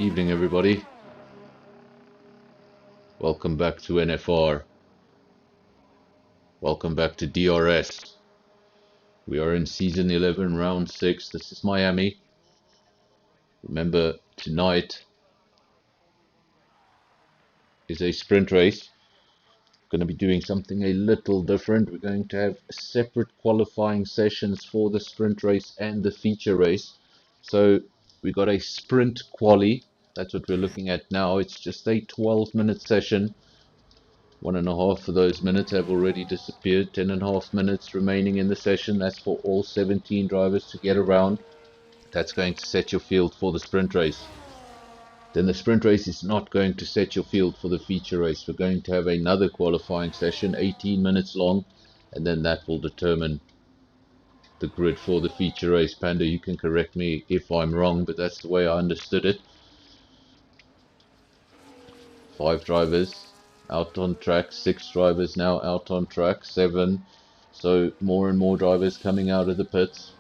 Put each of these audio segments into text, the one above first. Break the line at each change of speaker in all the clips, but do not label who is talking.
Evening everybody, welcome back to NFR, welcome back to DRS. We are in season 11 round 6, this is Miami. Remember, tonight is a sprint race. Going to be doing something a little different. We're going to have separate qualifying sessions for the sprint race and the feature race. So we got a sprint quali, that's what we're looking at now. It's just a 12-minute session. 1.5 of those minutes have already disappeared. 10.5 minutes remaining in the session. That's for all 17 drivers to get around. That's going to set your field for the sprint race. Then the sprint race is not going to set your field for the feature race. We're going to have another qualifying session, 18 minutes long, and then that will determine the grid for the feature race. Panda, you can correct me if I'm wrong, but that's the way I understood it. 5 drivers out on track, 6 drivers now out on track, 7. So more and more drivers coming out of the pits.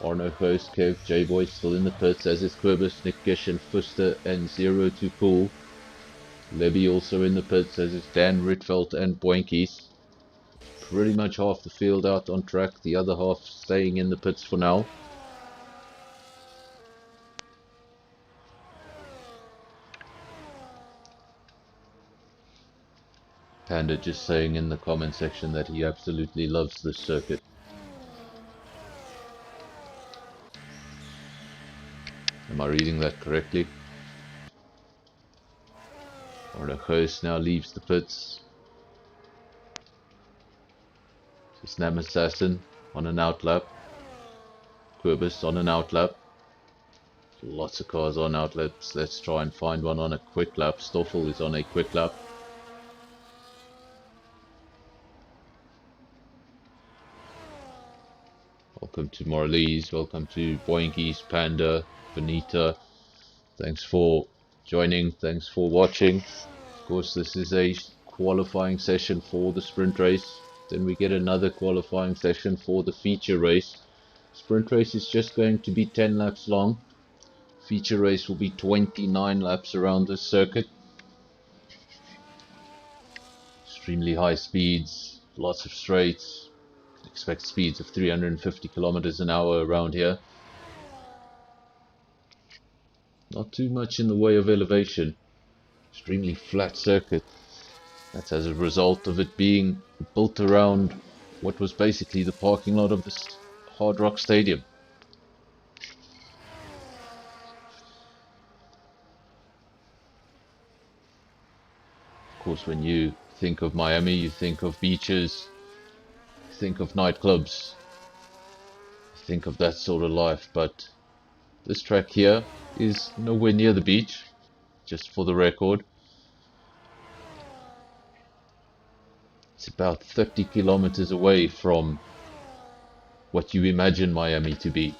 Arno, Ghost, Kev, J-Boy still in the pits, as is Quibus, Nick Gish and Fuster and Zero to Cool. Lebby also in the pits, as is Dan Ritfeldt and Boinkies. Pretty much half the field out on track, the other half staying in the pits for now. Panda just saying in the comment section that he absolutely loves this circuit. Am I reading that correctly? Arno Ghost now leaves the pits. Snam Assassin on an outlap. Quibus on an outlap. Lots of cars on outlaps. Let's try and find one on a quick lap. Stoffel is on a quick lap. Welcome to Marlies. Welcome to Boinkies, Panda, Benita. Thanks for joining. Thanks for watching. Of course, this is a qualifying session for the sprint race. Then we get another qualifying session for the feature race. Sprint race is just going to be 10 laps long. Feature race will be 29 laps around this circuit. Extremely high speeds, lots of straights. Expect speeds of 350 kilometers an hour around here. Not too much in the way of elevation. Extremely flat circuit. That's as a result of it being built around what was basically the parking lot of this Hard Rock Stadium. Of course, when you think of Miami, you think of beaches, you think of nightclubs, you think of that sort of life, but this track here is nowhere near the beach, just for the record. It's about 30 kilometers away from what you imagine Miami to be.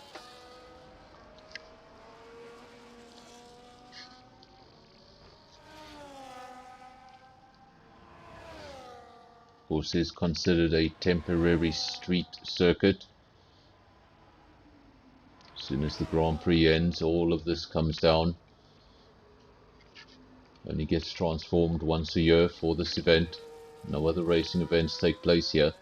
Of course, is considered a temporary street circuit. As soon as the Grand Prix ends, all of this comes down. Only gets transformed once a year for this event. No other racing events take place here.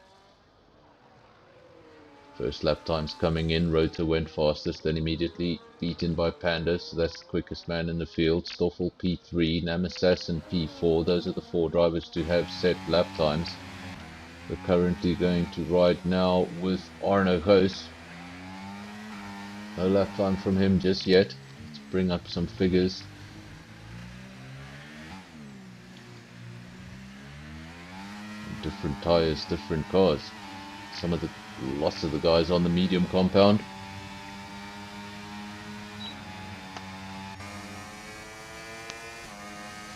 First lap times coming in. Rota went fastest, then immediately beaten by Panda, so that's the quickest man in the field. Stoffel P3, Namassassin P4. Those are the 4 drivers to have set lap times. We're currently going to ride now with Arno Ghost. No lap time from him just yet. Let's bring up some figures. Different tires, different cars. Lots of the guys on the medium compound.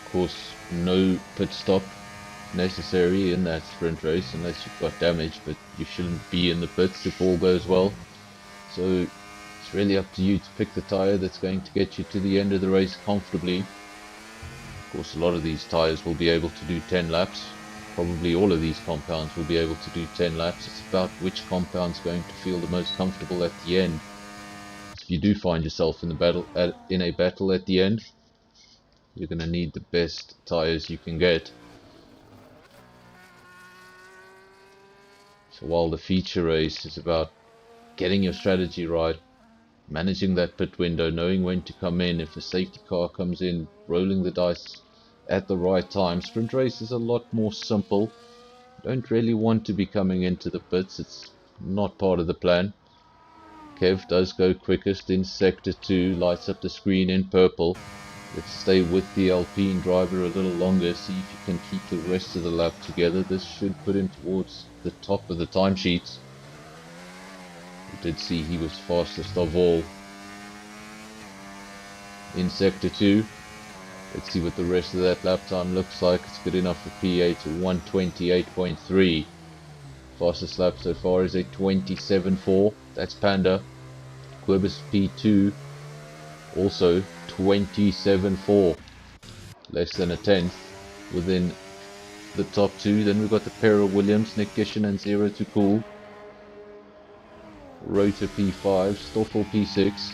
Of course, no pit stop necessary in that sprint race unless you've got damage, but you shouldn't be in the pits if all goes well. So it's really up to you to pick the tire that's going to get you to the end of the race comfortably. Of course, a lot of these tires will be able to do 10 laps. Probably all of these compounds will be able to do 10 laps. It's about which compound's going to feel the most comfortable at the end. If you do find yourself in a battle at the end, you're going to need the best tires you can get. So while the feature race is about getting your strategy right, managing that pit window, knowing when to come in, if a safety car comes in, rolling the dice at the right time. Sprint race is a lot more simple. You don't really want to be coming into the pits, it's not part of the plan. Kev does go quickest in sector 2, lights up the screen in purple. Let's stay with the Alpine driver a little longer, see if he can keep the rest of the lap together. This should put him towards the top of the timesheets. We did see he was fastest of all in sector 2. Let's see what the rest of that lap time looks like. It's good enough for P8 to 128.3. Fastest lap so far is a 27.4. That's Panda. Quibus P2 also 27.4. Less than a tenth within the top two. Then we've got the pair of Williams, Nick Gishin and Zero to Cool. Rota P5, Stoffel P6.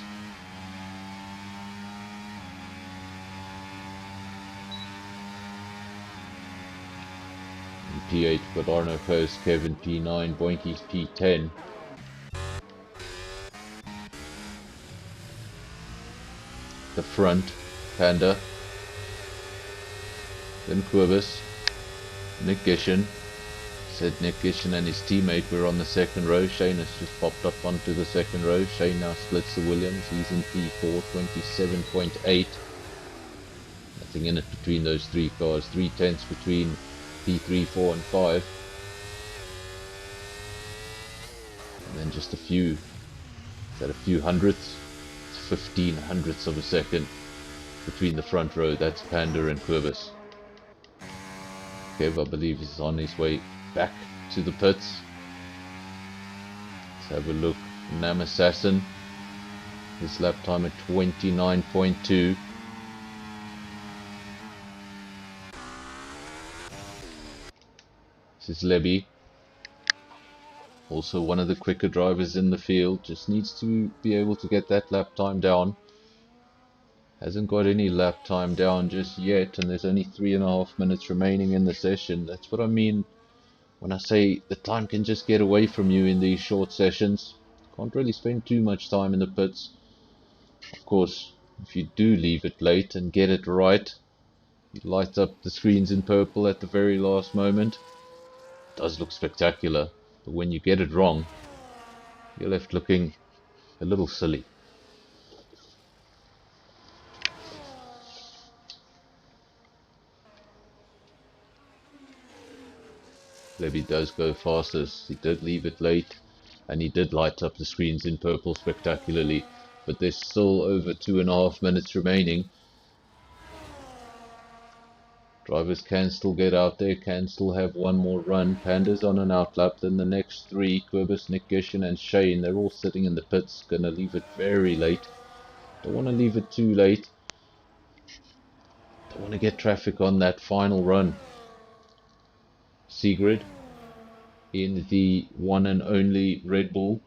P8 we've got Arno Post, Kevin P9, Boinkies P10. The front, Panda. Then Quibus, Nick Gishin. Said Nick Gishin and his teammate were on the second row. Shane has just popped up onto the second row. Shane now splits the Williams. He's in P4, 27.8. Nothing in it between those three cars. 3/10 between P3, 4 and 5. And then just a few. Is that a few hundredths? It's 15 hundredths of a second between the front row. That's Panda and Quibus. Kev, I believe, is on his way back to the pits. Let's have a look. Nam Assassin, his lap time at 29.2. This is Lebby, also one of the quicker drivers in the field. Just needs to be able to get that lap time down. Hasn't got any lap time down just yet, and there's only 3.5 minutes remaining in the session. That's what I mean when I say the time can just get away from you in these short sessions. Can't really spend too much time in the pits. Of course, if you do leave it late and get it right, you light up the screens in purple at the very last moment. It does look spectacular, but when you get it wrong, you're left looking a little silly. Levy does go fastest. He did leave it late, and he did light up the screens in purple spectacularly, but there's still over 2.5 minutes remaining. Drivers can still get out there, can still have one more run. Panda's on an outlap, then the next three, Quibus, Nick Gishin and Shane, they're all sitting in the pits, gonna leave it very late. Don't want to leave it too late. Don't want to get traffic on that final run. Sigrid in the one and only Red Bull.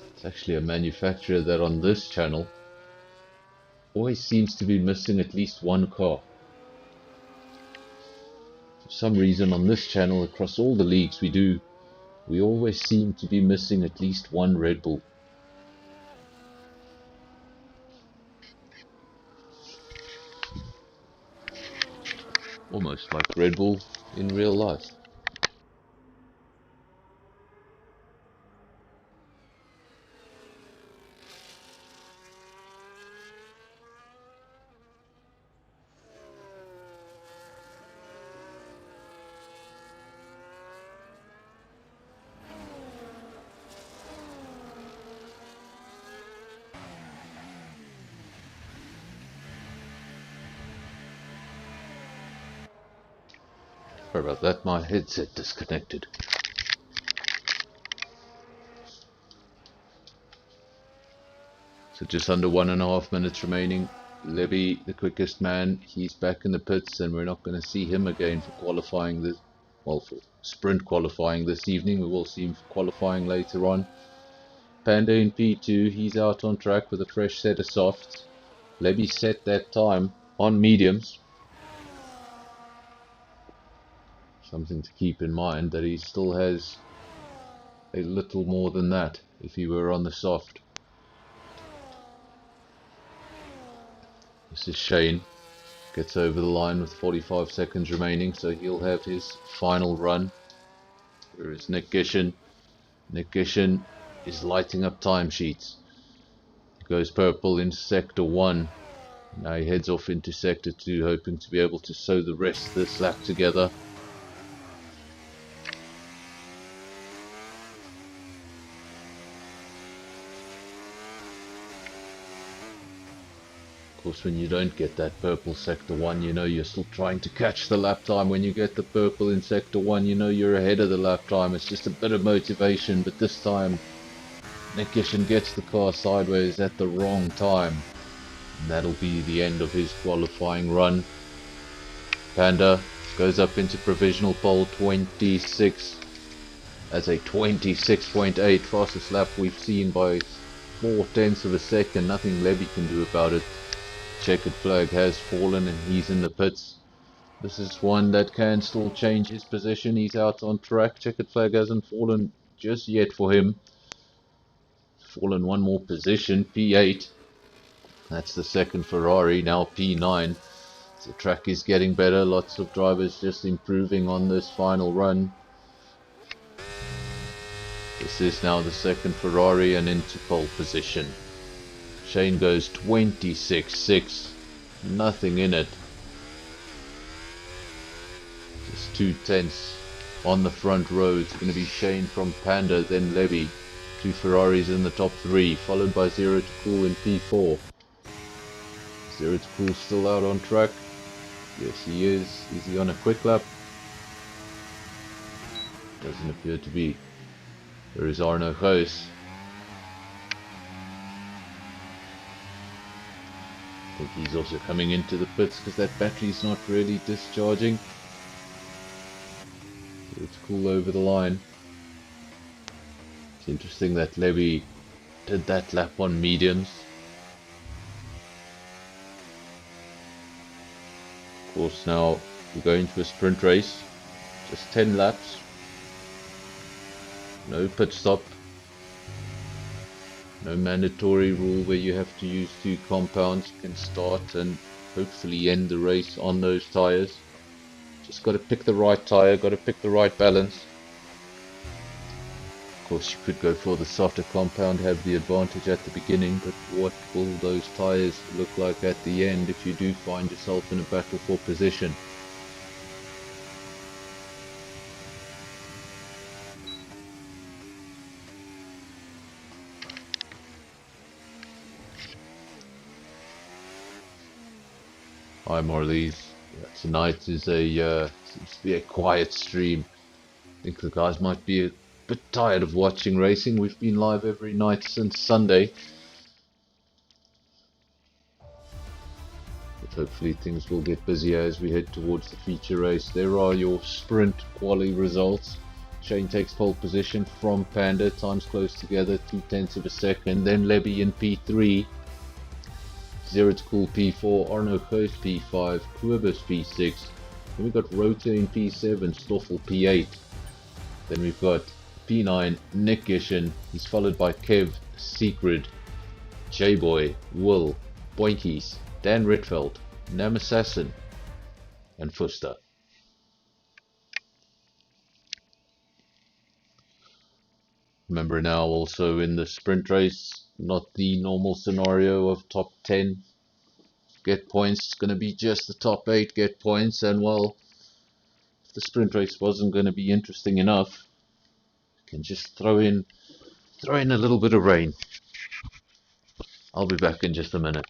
It's actually a manufacturer that on this channel always seems to be missing at least one car. For some reason on this channel, across all the leagues we always seem to be missing at least one Red Bull. Almost like Red Bull in real life. Sorry about that, my headset disconnected. So just under 1.5 minutes remaining. Levy, the quickest man, he's back in the pits, and we're not going to see him again for qualifying this, well, for sprint qualifying this evening. We will see him for qualifying later on. Panda in P2, he's out on track with a fresh set of softs. Levy set that time on mediums. Something to keep in mind, that he still has a little more than that if he were on the soft. This is Shane. Gets over the line with 45 seconds remaining, so he'll have his final run. Where is Nick Gishin? Nick Gishin is lighting up timesheets. He goes purple into sector 1. Now he heads off into sector 2, hoping to be able to sew the rest of this lap together. Of course, when you don't get that purple sector 1, you know you're still trying to catch the lap time. When you get the purple in sector 1, you know you're ahead of the lap time. It's just a bit of motivation, but this time Nick Gishin gets the car sideways at the wrong time. And that'll be the end of his qualifying run. Panda goes up into provisional pole 26. That's a 26.8, fastest lap we've seen by 0.4 of a second. Nothing Levy can do about it. Checkered flag has fallen and he's in the pits. This is one that can still change his position. He's out on track. Checkered flag hasn't fallen just yet for him. Fallen one more position, P8. That's the second Ferrari, now P9. The track is getting better. Lots of drivers just improving on this final run. This is now the second Ferrari and into pole position. Shane goes 26.6. Nothing in it. Just 2/10 on the front row. It's going to be Shane from Panda, then Levy. Two Ferraris in the top 3, followed by Zero to Cool in P4. Zero to Cool still out on track. Yes, he is. Is he on a quick lap? Doesn't appear to be. There is Arno Goes. I think he's also coming into the pits because that battery's not really discharging. It's cool over the line. It's interesting that Levy did that lap on mediums. Of course, now we go into a sprint race. Just 10 laps. No pit stop. No mandatory rule where you have to use 2 compounds. You can start and hopefully end the race on those tires. Just got to pick the right tire, got to pick the right balance. Of course, you could go for the softer compound, have the advantage at the beginning, but what will those tires look like at the end if you do find yourself in a battle for position? Hi Marlies. Tonight is seems to be a quiet stream. I think the guys might be a bit tired of watching racing. We've been live every night since Sunday. But hopefully things will get busier as we head towards the feature race. There are your sprint quali results. Shane takes pole position from Panda. Times close together, 0.2 of a second. Then Levy in P3. Zero to Cool P4, Arno Goes P5, Quibus P6, then we've got Rota in P7, Stoffel P8, then we've got P9, Nick Gishin, he's followed by Kev, Secret, J-Boy, Will, Boinkies, Dan Ritfeld, Nam Assassin, and Fusta. Remember now also in the sprint race, not the normal scenario of top 10 get points. It's going to be just the top 8 get points, and well, if the sprint race wasn't going to be interesting enough, you can just throw in a little bit of rain. I'll be back in just a minute.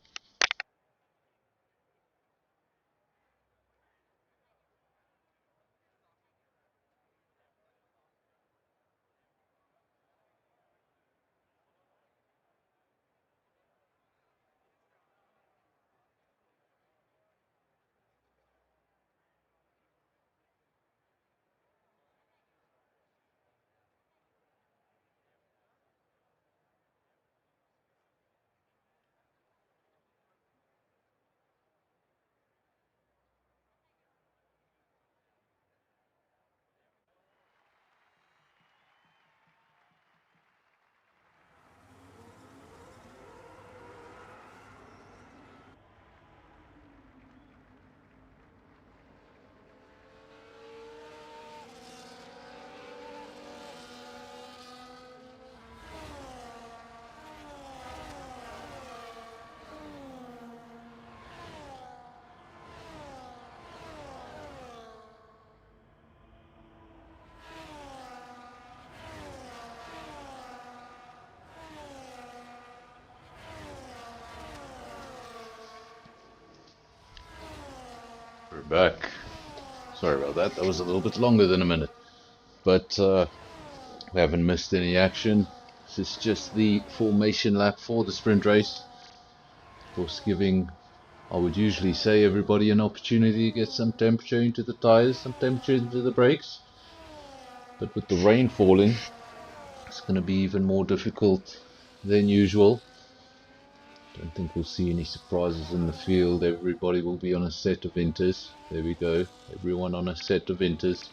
back. Sorry about that. That was a little bit longer than a minute. But we haven't missed any action. This is just the formation lap for the sprint race. Of course, giving, I would usually say, everybody an opportunity to get some temperature into the tires, some temperature into the brakes. But with the rain falling, it's going to be even more difficult than usual. Don't think we'll see any surprises in the field. Everybody will be on a set of inters. There we go. Everyone on a set of inters.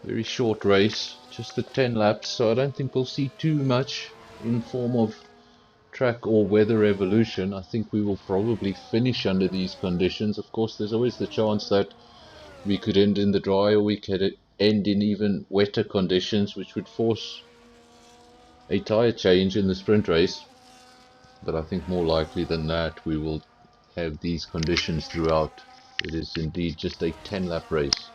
Very short race, just the 10 laps, so I don't think we'll see too much in form of track or weather evolution. I think we will probably finish under these conditions. Of course, there's always the chance that we could end in the dry, or we could end in even wetter conditions, which would force a tyre change in the sprint race. But I think more likely than that we will have these conditions throughout. It is indeed just a 10-lap race.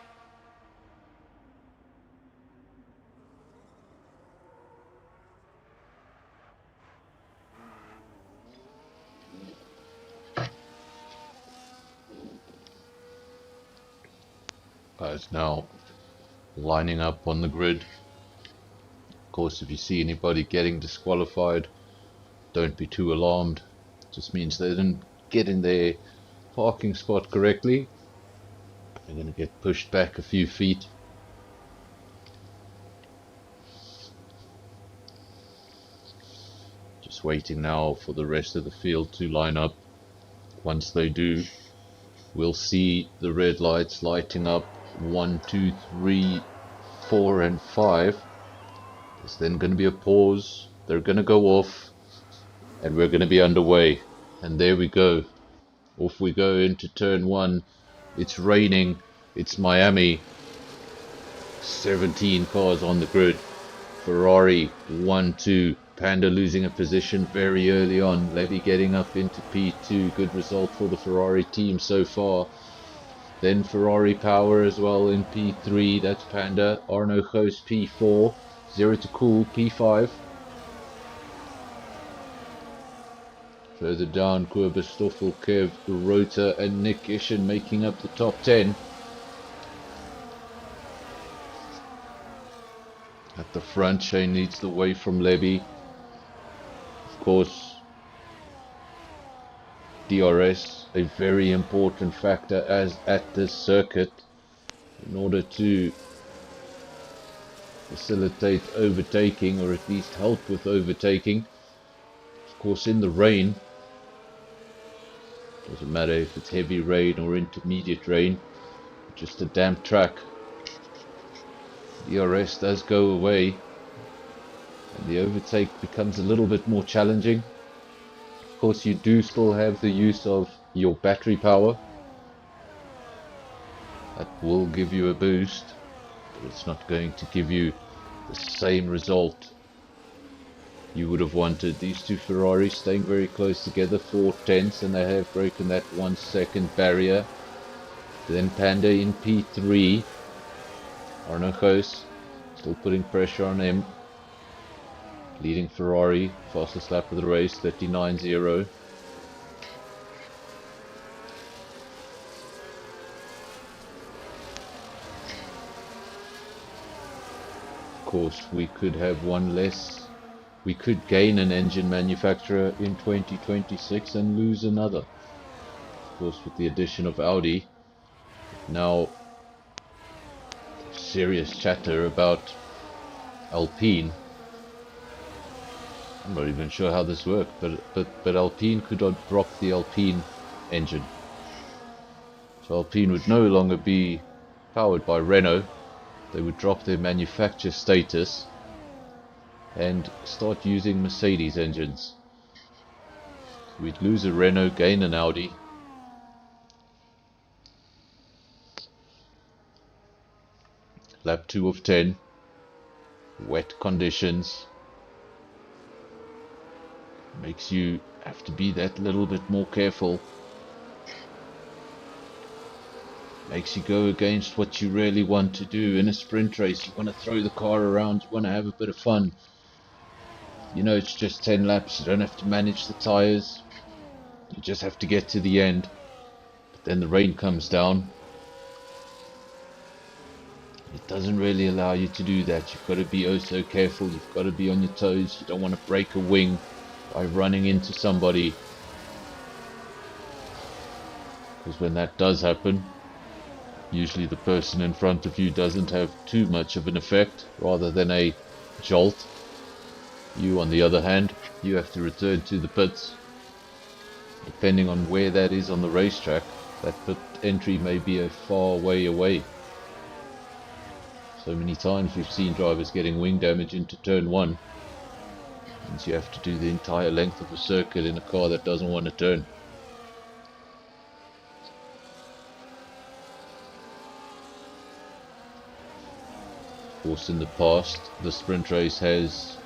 Guys now lining up on the grid. Of course, if you see anybody getting disqualified, don't be too alarmed. It just means they didn't get in their parking spot correctly. They're going to get pushed back a few feet. Just waiting now for the rest of the field to line up. Once they do, we'll see the red lights lighting up. 1, 2, 3, 4 and 5. There's then going to be a pause. They're going to go off, and we're going to be underway. And there we go. Off we go into turn 1. It's raining. It's Miami. 17 cars on the grid. Ferrari 1, 2. Panda losing a position very early on. Levy getting up into P2. Good result for the Ferrari team so far. Then Ferrari Power as well in P3. That's Panda. Arno Goos P4. Zero to Cool P5. Further down, Kuba, Stoffel, Kev, Rota and Nick Ishin making up the top 10. At the front, Shane leads the way from Levy. Of course, DRS, a very important factor as at this circuit in order to facilitate overtaking, or at least help with overtaking. Of course, in the rain, doesn't matter if it's heavy rain or intermediate rain, just a damp track, DRS does go away and the overtake becomes a little bit more challenging. Of course, you do still have the use of your battery power. That will give you a boost, but it's not going to give you the same result you would have wanted. These two Ferraris staying very close together, 4/10, and they have broken that 1 second barrier. Then Panda in P3. Arno Goos still putting pressure on him. Leading Ferrari, fastest lap of the race, 39.0. Of course, we could have one less. We could gain an engine manufacturer in 2026 and lose another. Of course, with the addition of Audi. Now, serious chatter about Alpine. I'm not even sure how this worked, but Alpine could drop the Alpine engine. So Alpine would no longer be powered by Renault. They would drop their manufacturer status and start using Mercedes engines. We'd lose a Renault, gain an Audi. Lap 2 of 10. Wet conditions. Makes you have to be that little bit more careful. Makes you go against what you really want to do in a sprint race. You want to throw the car around, you want to have a bit of fun. You know, it's just 10 laps, you don't have to manage the tyres. You just have to get to the end. But then the rain comes down. It doesn't really allow you to do that. You've got to be oh so careful. You've got to be on your toes. You don't want to break a wing by running into somebody. Because when that does happen, usually the person in front of you doesn't have too much of an effect, rather than a jolt. You, on the other hand, you have to return to the pits. Depending on where that is on the racetrack, that pit entry may be a far way away. So many times we've seen drivers getting wing damage into turn 1. Means you have to do the entire length of a circuit in a car that doesn't want to turn. Of course, in the past, the sprint race has...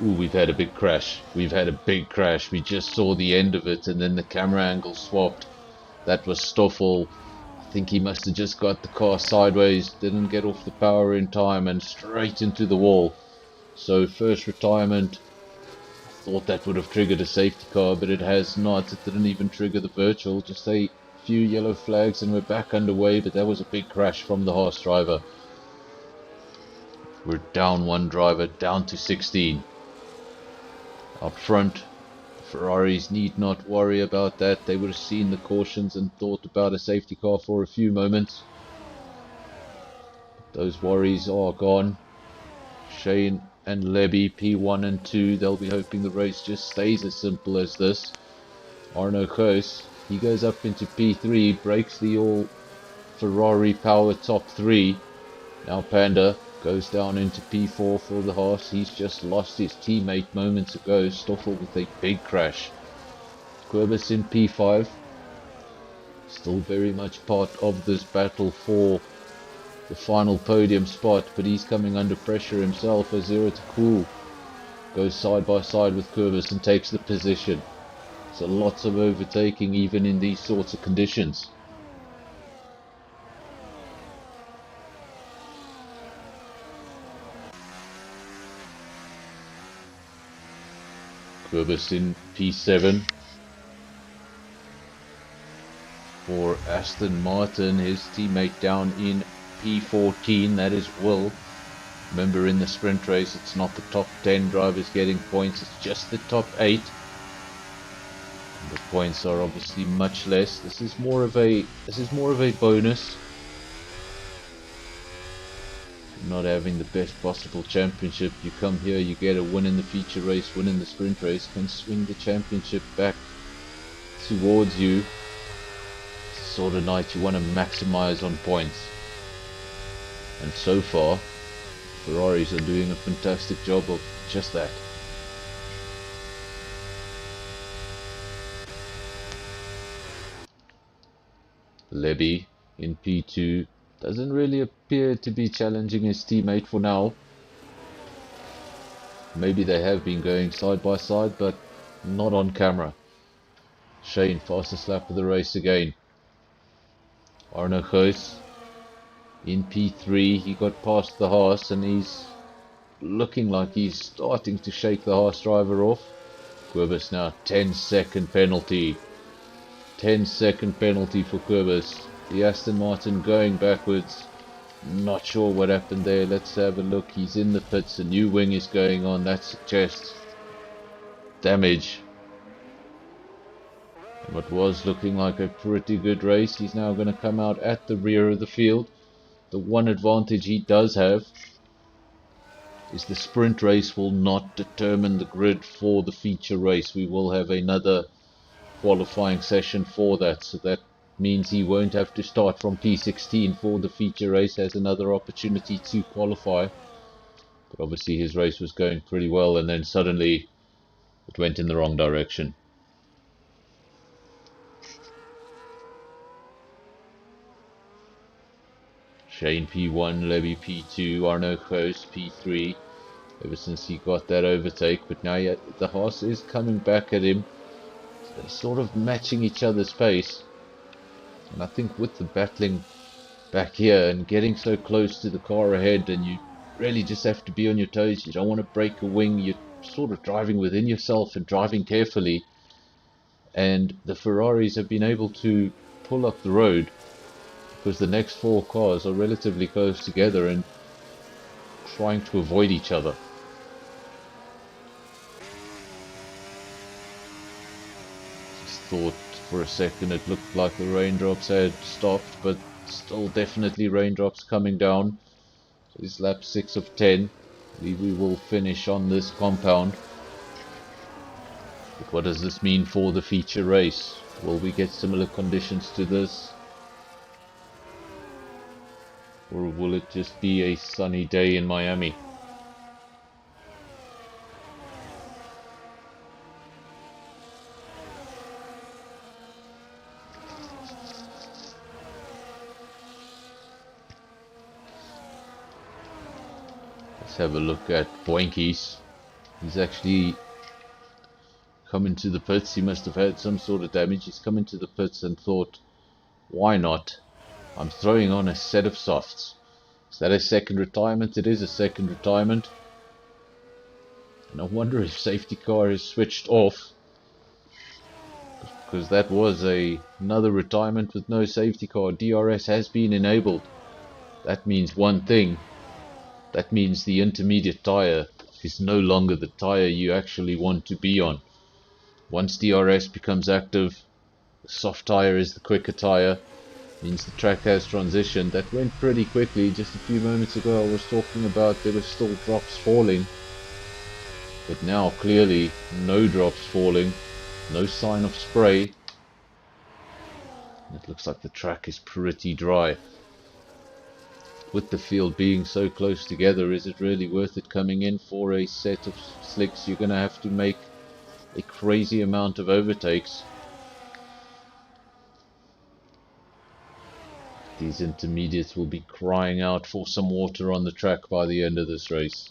Ooh, we've had a big crash. We've had a big crash. We just saw the end of it, and then the camera angle swapped. That was Stoffel. I think he must have just got the car sideways, didn't get off the power in time, and straight into the wall. So first retirement. I thought that would have triggered a safety car, but it has not. It didn't even trigger the virtual. Just a few yellow flags and we're back underway, but that was a big crash from the Haas driver. We're down one driver, down to 16. Up front, Ferraris need not worry about that. They would have seen the cautions and thought about a safety car for a few moments. But those worries are gone. Shane and Lebby, P1 and 2, they'll be hoping the race just stays as simple as this. Arno Koos, he goes up into P3, breaks the all Ferrari power top 3. Now Panda goes down into P4 for the Haas. He's just lost his teammate moments ago. Stoffel with a big crash. Querbus in P5. Still very much part of this battle for the final podium spot, but he's coming under pressure himself as Zero to Cool goes side by side with Querbus and takes the position. So lots of overtaking even in these sorts of conditions. Querbus in P7 for Aston Martin, his teammate down in P14, that is Will. Remember, in the sprint race it's not the top 10 drivers getting points, it's just the top 8. And the points are obviously much less. This is more of a bonus. Not having the best possible championship, you come here, you get a win in the feature race, win in the sprint race, can swing the championship back towards you. It's the sort of night you want to maximize on points. And so far, Ferraris are doing a fantastic job of just that. Lebby in P2 doesn't really appear to be challenging his teammate for now. Maybe they have been going side by side, but not on camera. Shane, fastest lap of the race again. Arno Koos in P3, he got past the Haas and he's looking like he's starting to shake the Haas driver off. Querbus now, 10-second penalty. 10-second penalty for Querbus. The Aston Martin going backwards. Not sure what happened there. Let's have a look. He's in the pits. A new wing is going on. That suggests damage. And what was looking like a pretty good race, he's now going to come out at the rear of the field. The one advantage he does have is the sprint race will not determine the grid for the feature race. We will have another qualifying session for that, so that means he won't have to start from P16 for the feature race, has another opportunity to qualify. But obviously his race was going pretty well and then suddenly it went in the wrong direction. Shane P1, Lebby P2, Arno Koos P3 ever since he got that overtake, but now the Haas is coming back at him. They're sort of matching each other's pace. And I think with the battling back here and getting so close to the car ahead, and you really just have to be on your toes, you don't want to break a wing, you're sort of driving within yourself and driving carefully. and the Ferraris have been able to pull up the road because the next four cars are relatively close together and trying to avoid each other. Just thought for a second it looked like the raindrops had stopped, but still definitely raindrops coming down. So this lap 6 of 10. I believe we will finish on this compound. But what does this mean for the feature race? Will we get similar conditions to this? Or will it just be a sunny day in Miami? Let's have a look at Boinkies. He's actually come into the pits. He must have had some sort of damage. He's come into the pits and thought, why not? I'm throwing on a set of softs. Is that a second retirement? It is a second retirement. And I wonder if safety car is switched off, because that was another retirement with no safety car. DRS has been enabled. That means one thing. That means the intermediate tire is no longer the tire you actually want to be on. Once DRS becomes active, the soft tire is the quicker tire. Means the track has transitioned. That went pretty quickly. Just a few moments ago I was talking about there were still drops falling, but now clearly no drops falling, no sign of spray. It looks like the track is pretty dry. With the field being so close together, is it really worth it coming in for a set of slicks? You're going to have to make a crazy amount of overtakes. These intermediates will be crying out for some water on the track by the end of this race.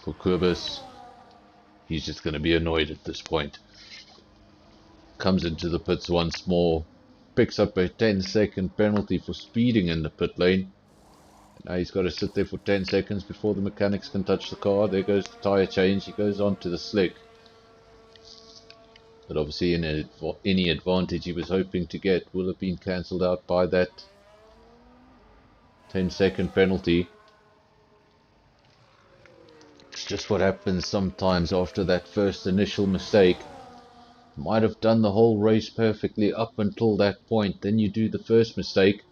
For Kurbis, he's just going to be annoyed at this point. Comes into the pits once more, picks up a 10-second penalty for speeding in the pit lane. Now he's got to sit there for 10 seconds before the mechanics can touch the car. There goes the tyre change. He goes on to the slick. But obviously any advantage he was hoping to get will have been cancelled out by that 10-second penalty. It's just what happens sometimes after that first initial mistake. Might have done the whole race perfectly up until that point. Then you do the first mistake,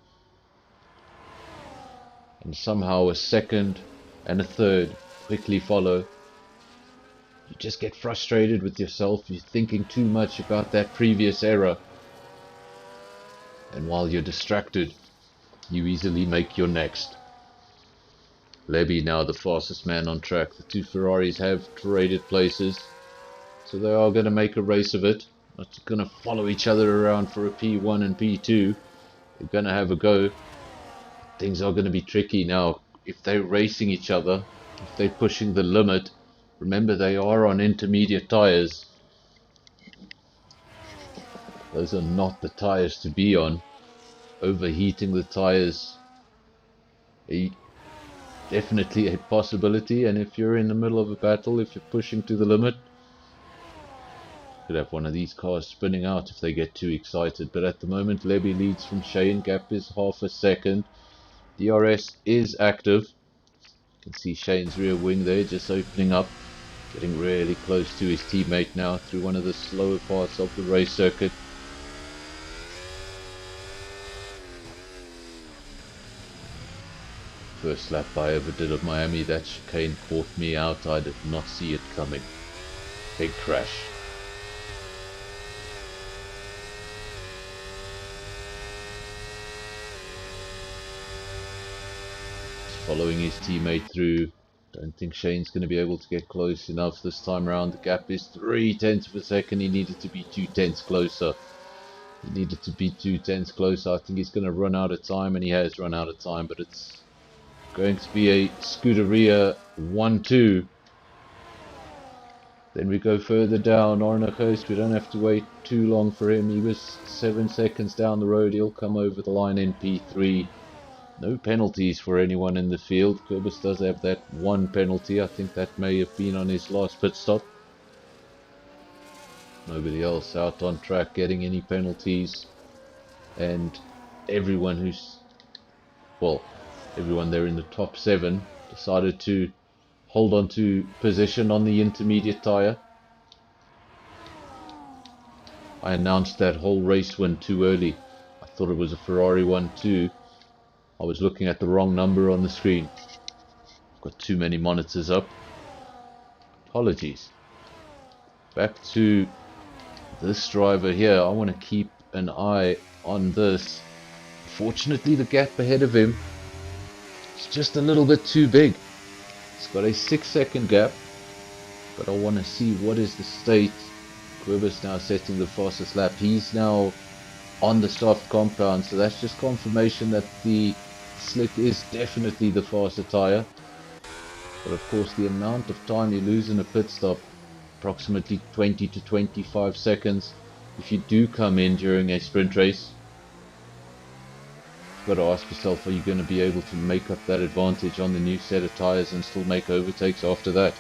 and somehow a second and a third quickly follow. You just get frustrated with yourself. You're thinking too much about that previous error, and while you're distracted, you easily make your next. Leby now the fastest man on track. The two Ferraris have traded places, so they are going to make a race of it. Not going to follow each other around for a P1 and P2. They're going to have a go. Things are going to be tricky now. If they're racing each other, if they're pushing the limit, remember they are on intermediate tires. Those are not the tires to be on. Overheating the tires, definitely a possibility. And if you're in the middle of a battle, if you're pushing to the limit, could have one of these cars spinning out if they get too excited. But at the moment, Leby leads from Shane. Gap is half a second. DRS is active. You can see Shane's rear wing there just opening up, getting really close to his teammate now through one of the slower parts of the race circuit. First lap I ever did of Miami, that chicane caught me out. I did not see it coming. Big crash. Following his teammate through. Don't think Shane's going to be able to get close enough this time around. The gap is 0.3 of a second. He needed to be 0.2 closer. He needed to be 0.2 closer. I think he's going to run out of time, and he has run out of time. But it's going to be a Scuderia 1-2. Then we go further down, Arne Ghost, we don't have to wait too long for him. He was 7 seconds down the road. He'll come over the line in P3. No penalties for anyone in the field. Kurbis does have that one penalty. I think that may have been on his last pit stop. Nobody else out on track getting any penalties. And everyone everyone there in the top 7 decided to hold on to position on the intermediate tyre. I announced that whole race win too early. I thought it was a Ferrari 1-2. I was looking at the wrong number on the screen. I've got too many monitors up. Apologies. Back to this driver here. I want to keep an eye on this. Fortunately, the gap ahead of him is just a little bit too big. It's got a 6-second gap, but I want to see what is the state. Kurbis now setting the fastest lap. He's now on the soft compound, so that's just confirmation that the slick is definitely the faster tyre. But of course, the amount of time you lose in a pit stop, approximately 20 to 25 seconds, if you do come in during a sprint race, you've got to ask yourself, are you going to be able to make up that advantage on the new set of tyres and still make overtakes after that?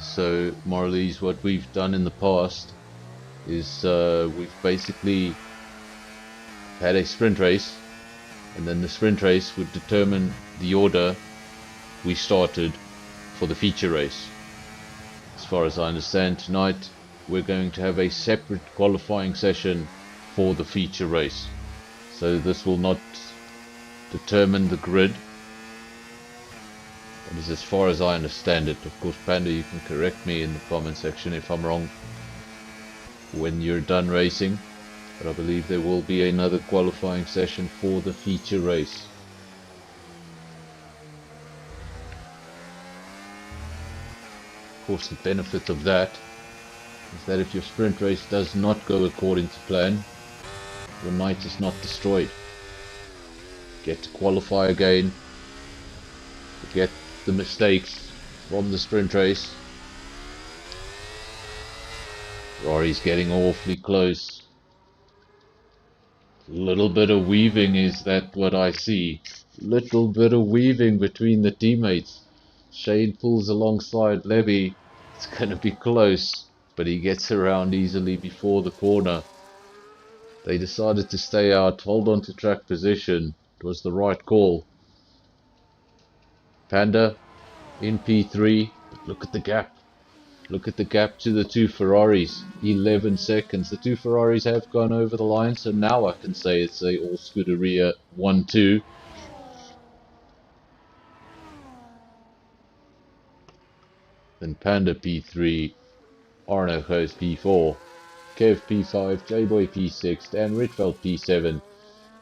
So Marlies, what we've done in the past is we've basically had a sprint race, and then the sprint race would determine the order we started for the feature race. As far as I understand, tonight we're going to have a separate qualifying session for the feature race. So this will not determine the grid. That is as far as I understand it. Of course, Panda, you can correct me in the comment section if I'm wrong when you're done racing. But I believe there will be another qualifying session for the feature race. Of course, the benefit of that is that if your sprint race does not go according to plan, your night is not destroyed. Get to qualify again, forget the mistakes from the sprint race. Ferrari's getting awfully close. Little bit of weaving, is that what I see? Little bit of weaving between the teammates. Shane pulls alongside Levy. It's going to be close, but he gets around easily before the corner. They decided to stay out, hold on to track position. It was the right call. Panda in P3, but look at the gap. Look at the gap to the two Ferraris. 11 seconds. The two Ferraris have gone over the line, so now I can say it's a all Scuderia 1-2. Then Panda P3, Arno Ghost P4, Kev P5, J-Boy P6, Dan Rietveld P7,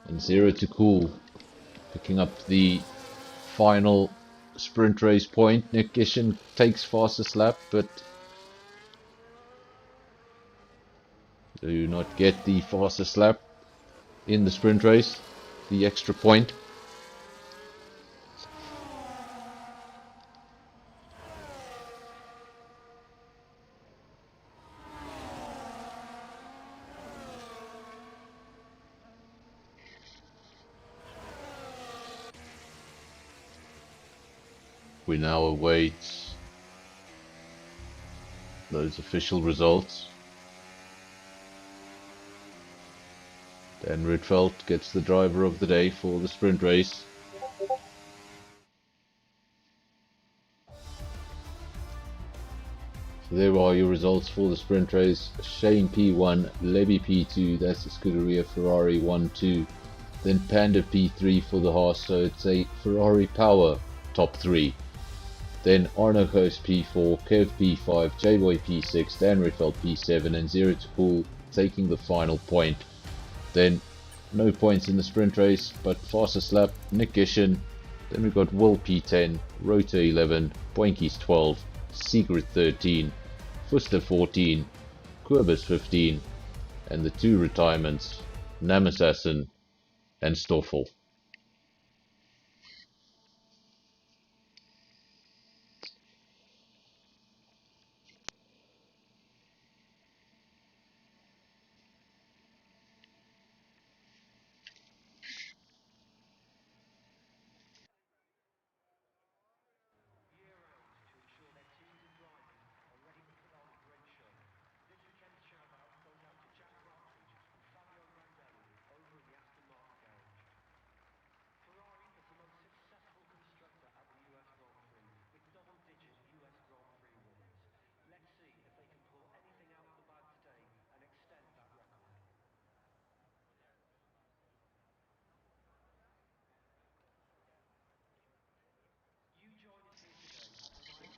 and Zero to Cool picking up the final sprint race point. Nick Gishin takes fastest lap, but do not get the fastest lap in the sprint race, the extra point. We now await those official results. Dan Rietveld gets the driver of the day for the sprint race. So there are your results for the sprint race. Shane P1, Levy P2, that's the Scuderia Ferrari 1-2. Then Panda P3 for the Haas, so it's a Ferrari Power top 3. Then Arno Ghost P4, Kev P5, J-Boy P6, Dan Rietveld P7, and Zero to Cool taking the final point. Then no points in the sprint race, but fastest lap, Nick Gishin. Then we've got Will P10, Rota 11, Boinkies 12, Sigrid 13, Fuster 14, Kurbis 15, and the two retirements, Namasassen and Stoffel.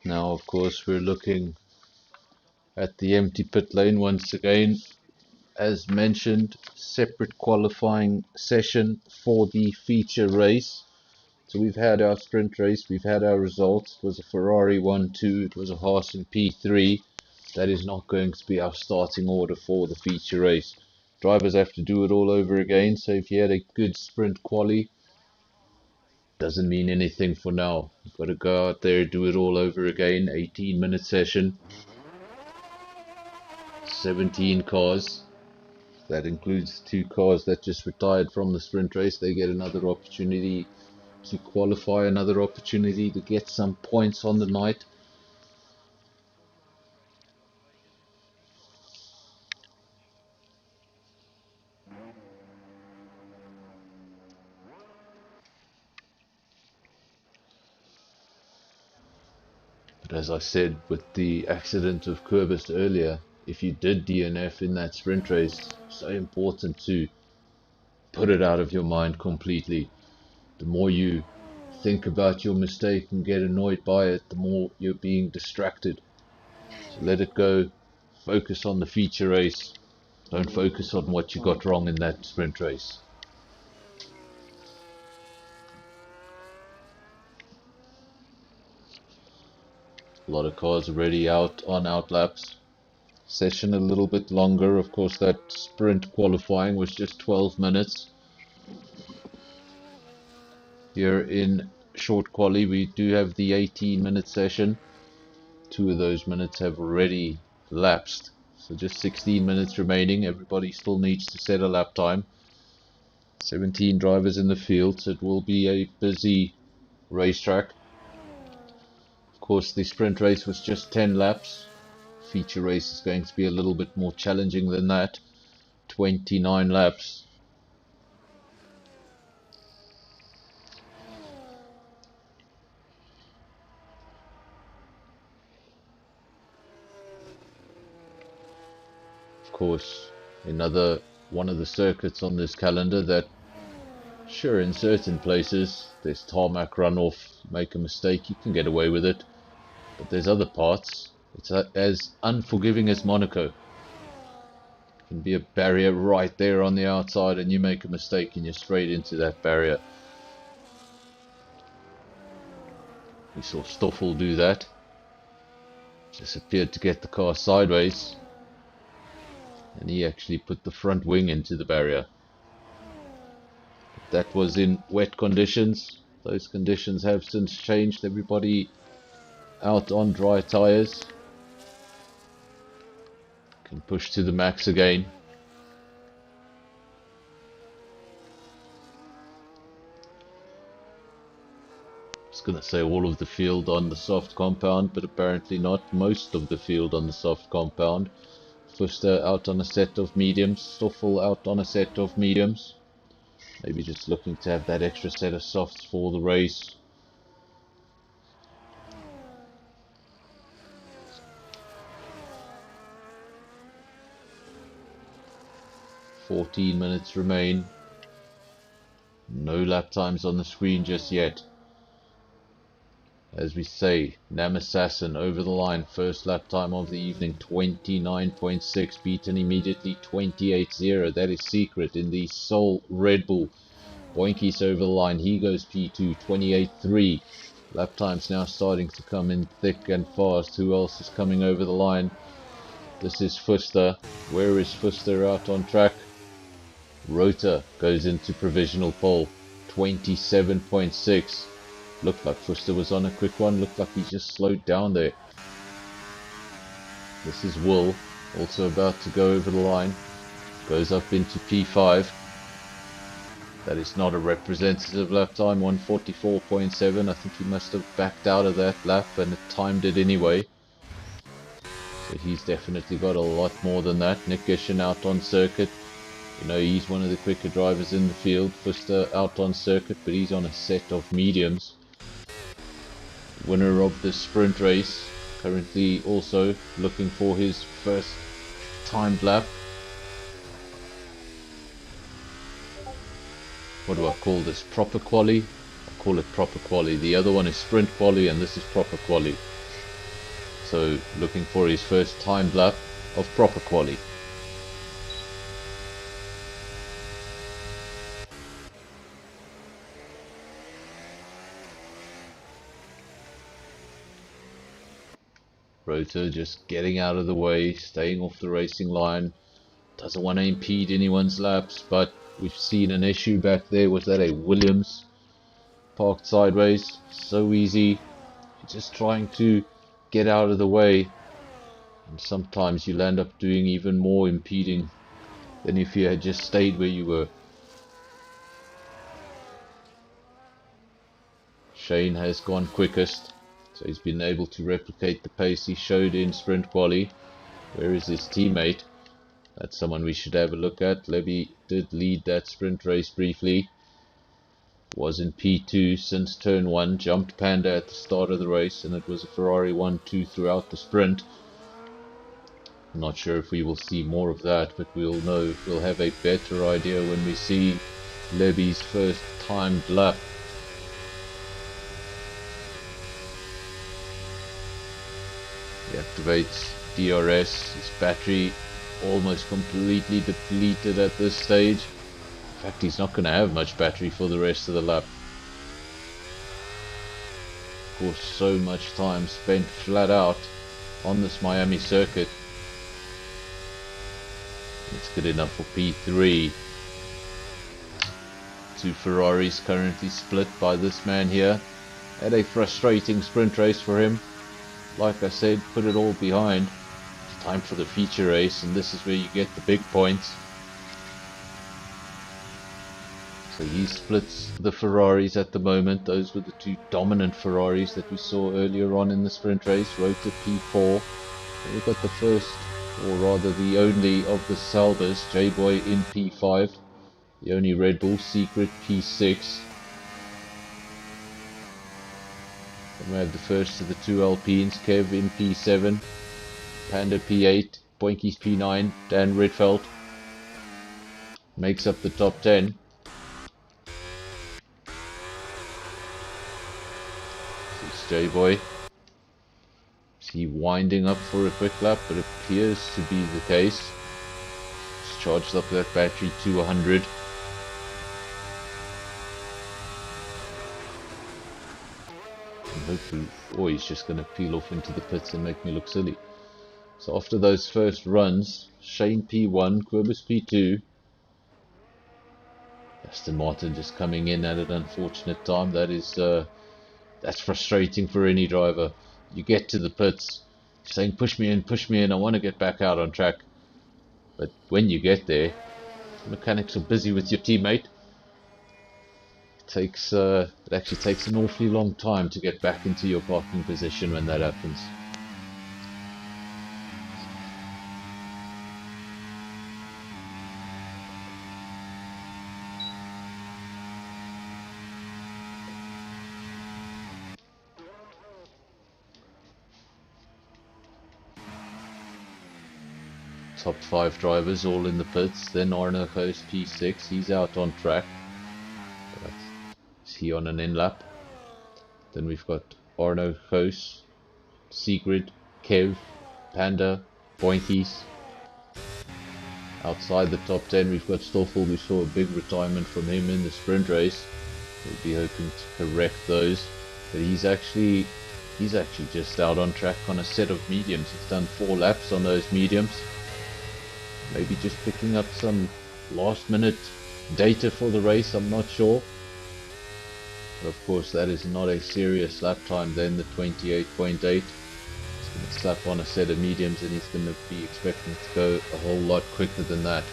Now, of course, we're looking at the empty pit lane once again. As mentioned, separate qualifying session for the feature race. So we've had our sprint race, we've had our results. It was a Ferrari 1-2, it was a Haas and P3. That is not going to be our starting order for the feature race. Drivers have to do it all over again, so if you had a good sprint quali, doesn't mean anything for now. You've got to go out there, do it all over again. 18-minute session, 17 cars. That includes 2 cars that just retired from the sprint race. They get another opportunity to qualify, another opportunity to get some points on the night. But as I said with the accident of Kurbis earlier, if you did DNF in that sprint race, so important to put it out of your mind completely. The more you think about your mistake and get annoyed by it, the more you're being distracted. So let it go. Focus on the feature race. Don't focus on what you got wrong in that sprint race. A lot of cars already out on outlaps. Session a little bit longer. Of course, that sprint qualifying was just 12 minutes. Here in short quali, we do have the 18-minute session. 2 of those minutes have already lapsed. So just 16 minutes remaining. Everybody still needs to set a lap time. 17 drivers in the field, so it will be a busy racetrack. Of course, the sprint race was just 10 laps. Feature race is going to be a little bit more challenging than that. 29 laps. Of course, another one of the circuits on this calendar that, sure, in certain places there's tarmac runoff. Make a mistake, you can get away with it. But there's other parts. It's as unforgiving as Monaco. Can be a barrier right there on the outside, and you make a mistake and you're straight into that barrier. We saw Stoffel do that. Just appeared to get the car sideways, and he actually put the front wing into the barrier. But that was in wet conditions. Those conditions have since changed. Everybody out on dry tires. Can push to the max again. I was going to say all of the field on the soft compound, but apparently not. Most of the field on the soft compound. Fuster out on a set of mediums. Stoffel out on a set of mediums. Maybe just looking to have that extra set of softs for the race. .14 minutes remain. No lap times on the screen just yet. As we say, Namasassen over the line, first lap time of the evening, 29.6, beaten immediately 28.0. That is secret in the sole Red Bull. Boinkies over the line, he goes P2, 28.3. Lap times now starting to come in thick and fast. Who else is coming over the line? This is Fuster. Where is Fuster out on track? Rota goes into provisional pole, 27.6. Looked like Fuster was on a quick one, looked like he just slowed down there. This is Will, also about to go over the line, goes up into P5. That is not a representative lap time, 144.7. I think he must have backed out of that lap and timed it anyway. So he's definitely got a lot more than that. Nick Gishin out on circuit. You know, he's one of the quicker drivers in the field. Fuster out on circuit, but he's on a set of mediums. Winner of the sprint race, currently also looking for his first timed lap. What do I call this? Proper quali? I call it proper quali. The other one is sprint quali and this is proper quali. So looking for his first timed lap of proper quali. Rota just getting out of the way, staying off the racing line. Doesn't want to impede anyone's laps, but we've seen an issue back there. Was that a Williams parked sideways? So easy. Just trying to get out of the way. And sometimes you'll end up doing even more impeding than if you had just stayed where you were. Shane has gone quickest, so he's been able to replicate the pace he showed in sprint quali. Where is his teammate? That's someone we should have a look at. Levy did lead that sprint race briefly. Was in P2 since turn 1. Jumped Panda at the start of the race, and it was a Ferrari 1-2 throughout the sprint. I'm not sure if we will see more of that, but we'll know. We'll have a better idea when we see Levy's first timed lap. He activates DRS. His battery almost completely depleted at this stage. In fact, he's not going to have much battery for the rest of the lap. Of course, so much time spent flat out on this Miami circuit. It's good enough for P3. Two Ferraris currently split by this man here. Had a frustrating sprint race for him. Like I said, put it all behind. It's time for the feature race, and this is where you get the big points. So he splits the Ferraris at the moment. Those were the two dominant Ferraris that we saw earlier on in the sprint race. Rota P4. And we've got the first, or rather the only of the Salvas, J-Boy in P5. The only Red Bull Secret P6. Then we have the first of the two Alpines, Kev in P7. Panda P8. Boinkies P9. Dan Redfeld makes up the top 10. J-Boy. Is he winding up for a quick lap? It appears to be the case. He's charged up that battery to 100. And hopefully, oh, he's just going to peel off into the pits and make me look silly. So after those first runs, Shane P1, Quibus P2. Aston Martin just coming in at an unfortunate time. That is that's frustrating for any driver. You get to the pits saying push me in, I want to get back out on track. But when you get there, the mechanics are busy with your teammate. It actually takes an awfully long time to get back into your parking position when that happens. Top 5 drivers all in the pits. Then Arno Host P6, he's out on track. Is he on an in lap? Then we've got Arno Host, Sigrid, Kev, Panda, Boinkies. Outside the top 10 we've got Stoffel. We saw a big retirement from him in the sprint race. We'll be hoping to correct those. But he's actually just out on track on a set of mediums. He's done 4 laps on those mediums. Maybe just picking up some last minute data for the race, I'm not sure. But of course that is not a serious lap time then, the 28.8. He's going to slap on a set of mediums and he's going to be expecting to go a whole lot quicker than that.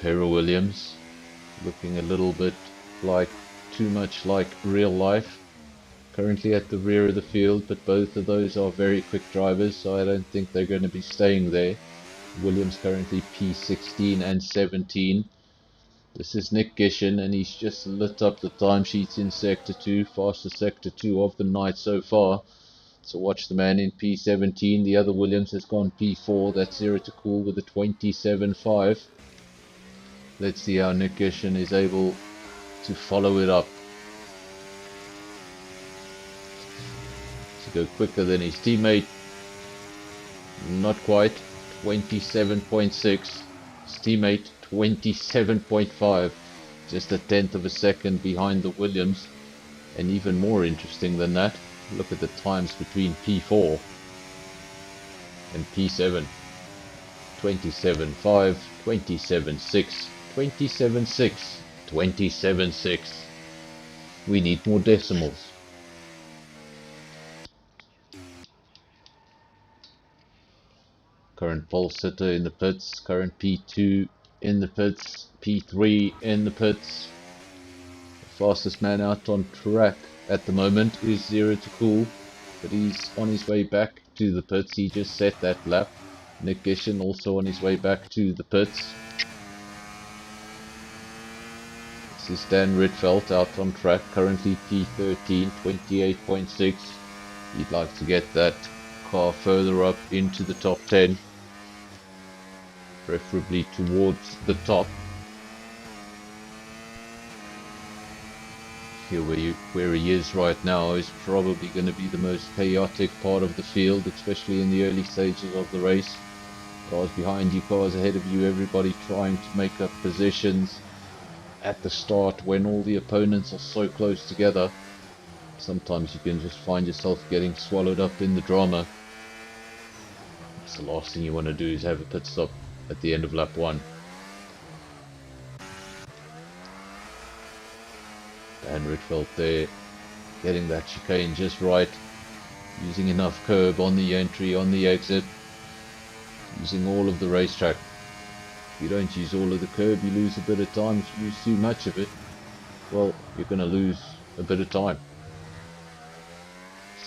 Pero Williams looking a little bit like, too much like real life. Currently at the rear of the field, but both of those are very quick drivers, so I don't think they're going to be staying there. Williams currently P16 and 17. This is Nick Gishin, and he's just lit up the timesheets in Sector 2, fastest Sector 2 of the night so far. So watch the man in P17, the other Williams has gone P4, that's Zero to Cool with a 27.5. Let's see how Nick Gishin is able to follow it up. To go quicker than his teammate, not quite, 27.6. His teammate 27.5, just a tenth of a second behind the Williams. And even more interesting than that, look at the times between P4 and P7. 27.5, 27.6, 27.6, 27.6. We need more decimals. Current pole sitter in the pits, current P2 in the pits, P3 in the pits. The fastest man out on track at the moment is Zero to Cool, but he's on his way back to the pits. He just set that lap. Nick Gishin also on his way back to the pits. This is Dan Ritfeldt out on track, currently P13, 28.6. He'd like to get that car further up into the top 10, preferably towards the top. Here where he is right now is probably going to be the most chaotic part of the field, especially in the early stages of the race. Cars behind you, cars ahead of you, everybody trying to make up positions at the start when all the opponents are so close together. Sometimes you can just find yourself getting swallowed up in the drama. It's the last thing you want to do is have a pit stop at the end of lap 1. Dan Ritfeldt there, getting that chicane just right, using enough curb on the entry, on the exit, using all of the racetrack. If you don't use all of the curb, you lose a bit of time. If you use too much of it, well, you're going to lose a bit of time.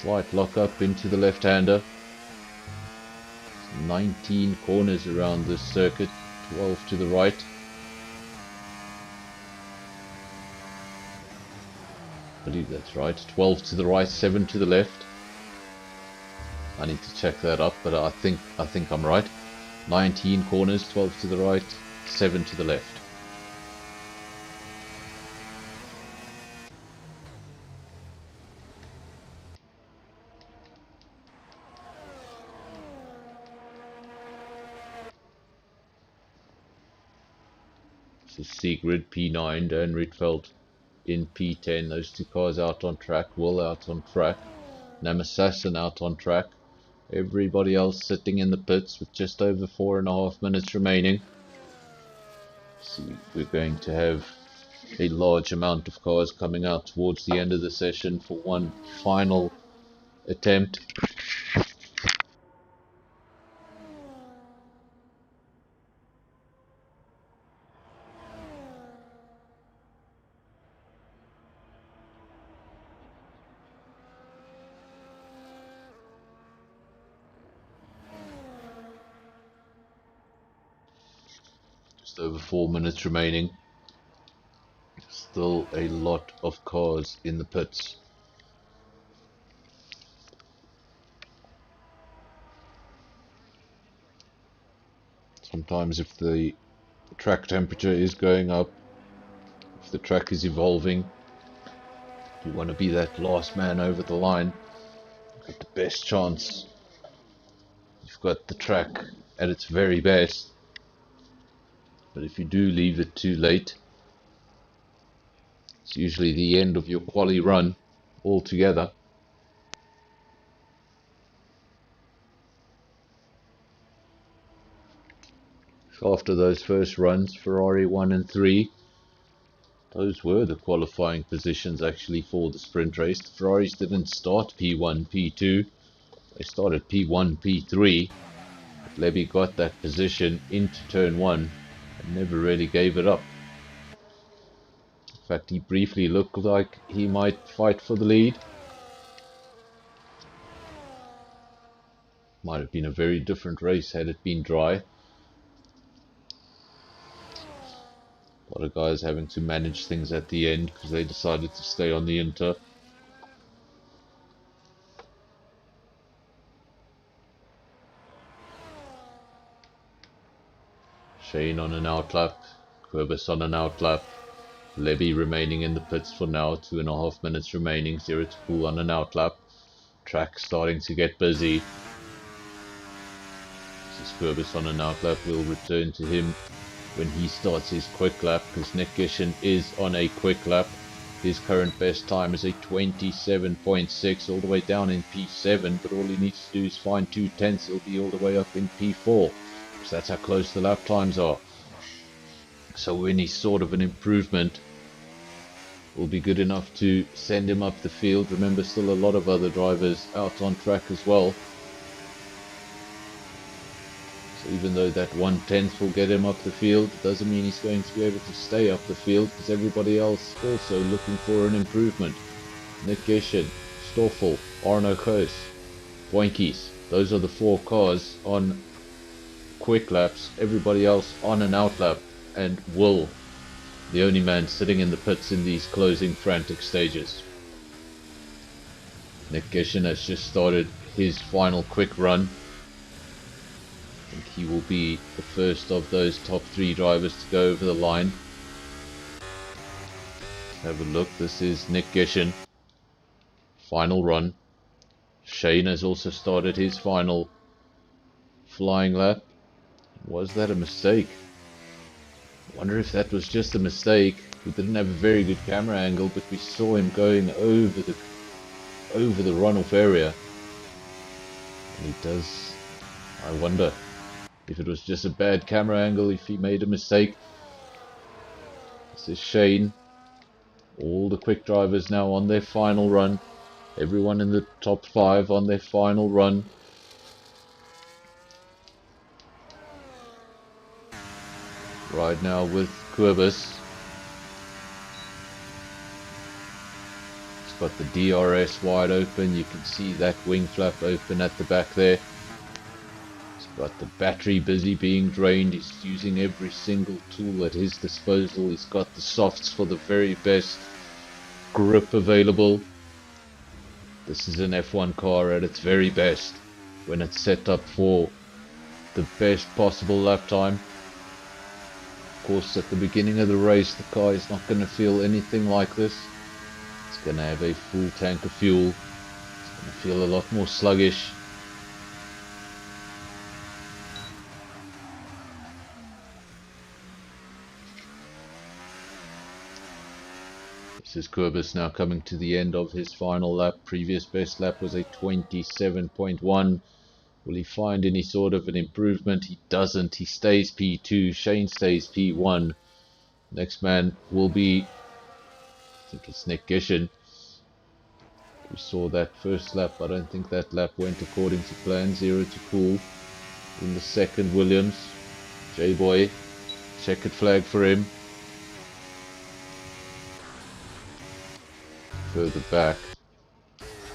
Slight lock up into the left-hander. 19 corners around this circuit, 12 to the right. I believe that's right. 12 to the right, 7 to the left. I need to check that up, but I think I'm right. 19 corners, 12 to the right, 7 to the left. This is Sigrid P9, Dan Ritfeldt in P10. Those two cars out on track, Will out on track, Namassassin out on track. Everybody else sitting in the pits with just over 4.5 minutes remaining. So we're going to have a large amount of cars coming out towards the end of the session for one final attempt. Just over 4 minutes remaining. Still a lot of cars in the pits. Sometimes if the track temperature is going up, if the track is evolving, you want to be that last man over the line. You've got the best chance. You've got the track at its very best. But if you do leave it too late, it's usually the end of your quali run altogether. After those first runs, Ferrari 1 and 3, those were the qualifying positions actually for the sprint race. The Ferraris didn't start P1, P2, they started P1, P3. Levy got that position into turn 1 and never really gave it up. In fact, he briefly looked like he might fight for the lead. Might have been a very different race had it been dry. A lot of guys having to manage things at the end because they decided to stay on the Inter. Shane on an outlap, Quibus on an outlap, Levy remaining in the pits for now, 2.5 minutes remaining, 0 to cool on an outlap. Track starting to get busy. This is Quibus on an outlap. We'll return to him when he starts his quick lap, because Nick Gishin is on a quick lap. His current best time is a 27.6, all the way down in P7, but all he needs to do is find 2/10, he'll be all the way up in P4, because that's how close the lap times are. So any sort of an improvement will be good enough to send him up the field. Remember, still a lot of other drivers out on track as well. So even though that 1/10 will get him up the field, it doesn't mean he's going to be able to stay up the field, because everybody else also looking for an improvement. Nick Gishin, Stoffel, Arno Koos, Boinkies. Those are the 4 cars on quick laps. Everybody else on an outlap. And Will, the only man sitting in the pits in these closing frantic stages. Nick Gishin has just started his final quick run. I think he will be the first of those top 3 drivers to go over the line. Have a look, this is Nick Gishin. Final run. Shane has also started his final flying lap. Was that a mistake? I wonder if that was just a mistake. We didn't have a very good camera angle, but we saw him going over the runoff area. And he does. I wonder if it was just a bad camera angle, if he made a mistake. This is Shane. All the quick drivers now on their final run. Everyone in the top 5 on their final run. Right now with Quibus. He's got the DRS wide open. You can see that wing flap open at the back there. He's got the battery busy being drained. He's using every single tool at his disposal. He's got the softs for the very best grip available. This is an F1 car at its very best when it's set up for the best possible lap time. Of course, at the beginning of the race, the car is not going to feel anything like this. It's going to have a full tank of fuel. It's going to feel a lot more sluggish. This is Quibus now coming to the end of his final lap. Previous best lap was a 27.1. Will he find any sort of an improvement? He doesn't. He stays P2. Shane stays P1. Next man will be, I think it's Nick Gishin. We saw that first lap. I don't think that lap went according to plan. 0 to cool. In the second, Williams. J-Boy. Checkered flag for him. Further back,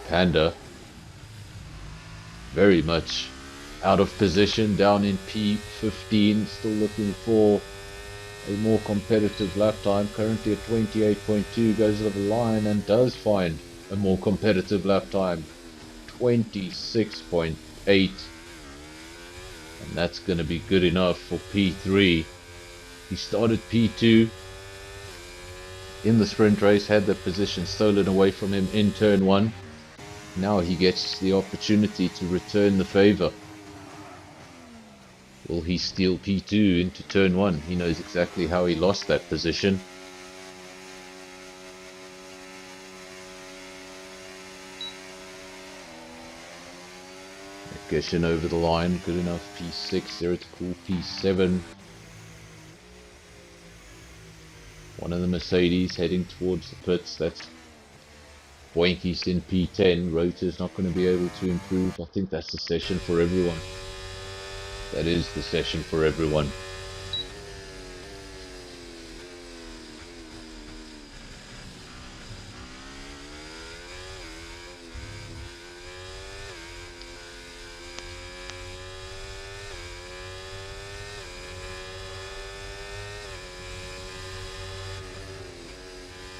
Panda. Very much out of position, down in P15, still looking for a more competitive lap time. Currently at 28.2, goes over the line and does find a more competitive lap time, 26.8, and that's going to be good enough for P3. He started P2 in the sprint race, had the position stolen away from him in turn 1. Now he gets the opportunity to return the favor. Will he steal P2 into turn 1? He knows exactly how he lost that position. Gishin over the line, good enough. P6, 0 to cool. P7, One of the Mercedes heading towards the pits. That's Boinkies in P10. Rotor's not going to be able to improve. I think that's the session for everyone. That is the session for everyone.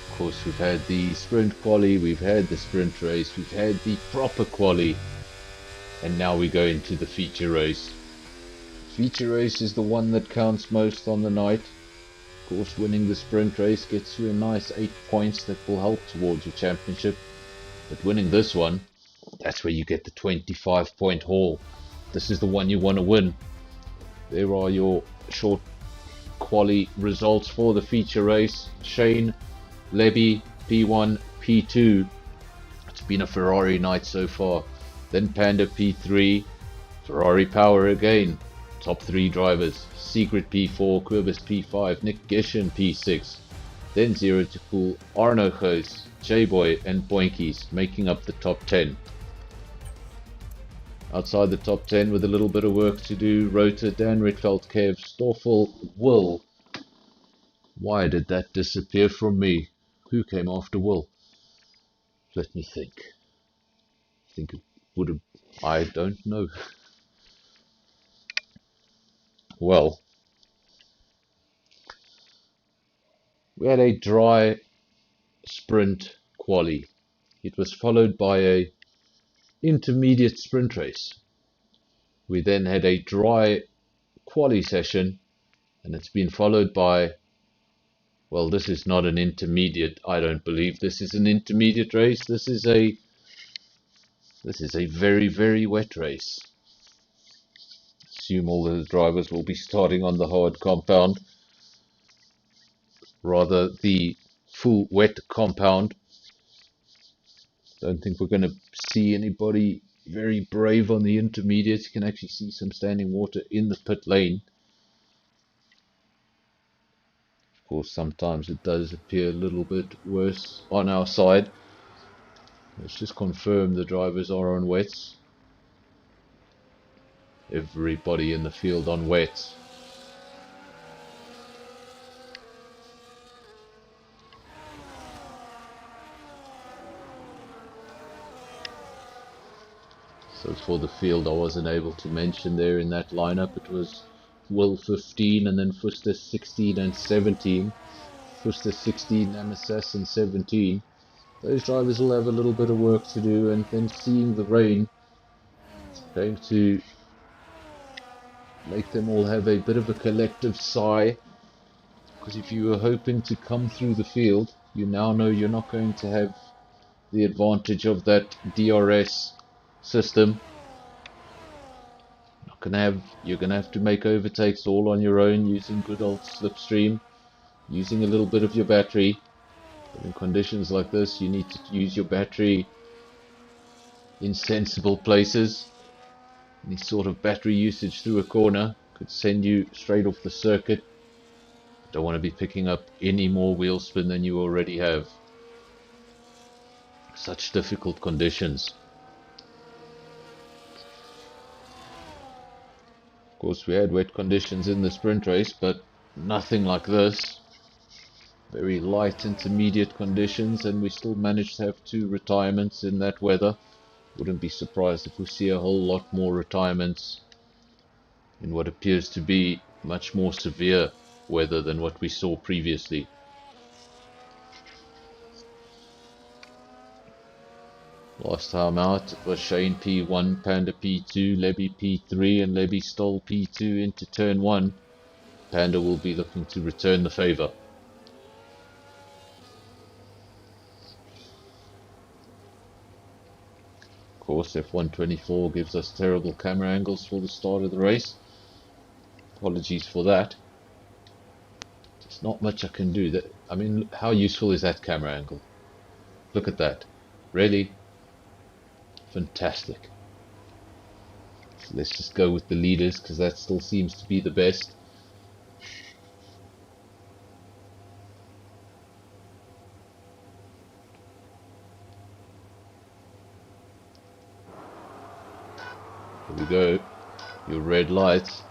Of course, we've had the sprint quali, we've had the sprint race, we've had the proper quali, and now we go into the feature race. Feature race is the one that counts most on the night. Of course, winning the sprint race gets you a nice 8 points that will help towards your championship, but winning this one, that's where you get the 25-point haul. This is the one you want to win. There are your short quali results for the feature race. Shane, Lebby, P1, P2. It's been a Ferrari night so far. Then Panda P3, Ferrari power again. Top 3 drivers. Secret P4, Quibus P5, Nick Gishin P6. Then Zero to Cool, Arno Goes, J-Boy and Boinkies making up the top 10. Outside the top 10 with a little bit of work to do, Rotor, Dan Rietveld, Kev, Stoffel, Will. Why did that disappear from me? Who came after Will? Let me think. I think it would have... I don't know. Well, we had a dry sprint quali. It was followed by a intermediate sprint race. We then had a dry quali session, and it's been followed by... Well, this is not an intermediate. I don't believe this is an intermediate race. This is a very, very wet race. Assume all of the drivers will be starting on the hard compound, rather the full wet compound. Don't think we're going to see anybody very brave on the intermediates. You can actually see some standing water in the pit lane. Of course, sometimes it does appear a little bit worse on our side. Let's just confirm the drivers are on wets. Everybody in the field on wets. So for the field, I wasn't able to mention there in that lineup. It was Will 15 and then Fuster 16 and 17. Fuster 16, Assassin 17. Those drivers will have a little bit of work to do, and then seeing the rain is going to make them all have a bit of a collective sigh. Because if you were hoping to come through the field, you now know you're not going to have the advantage of that DRS system. You're gonna have to make overtakes all on your own using good old slipstream, using a little bit of your battery. But in conditions like this, you need to use your battery in sensible places. Any sort of battery usage through a corner could send you straight off the circuit. Don't want to be picking up any more wheel spin than you already have. Such difficult conditions. Of course, we had wet conditions in the sprint race, but nothing like this. Very light intermediate conditions, and we still managed to have 2 retirements in that weather. Wouldn't be surprised if we see a whole lot more retirements in what appears to be much more severe weather than what we saw previously. Last time out it was Shane P1, Panda P2, Lebby P3 and Lebby stole P2 into turn 1. Panda will be looking to return the favour. Of course, F124 gives us terrible camera angles for the start of the race. Apologies for that. There's not much I can do. I mean, how useful is that camera angle? Look at that. Really? Fantastic. So let's just go with the leaders, because that still seems to be the best. Here we go. Your red lights.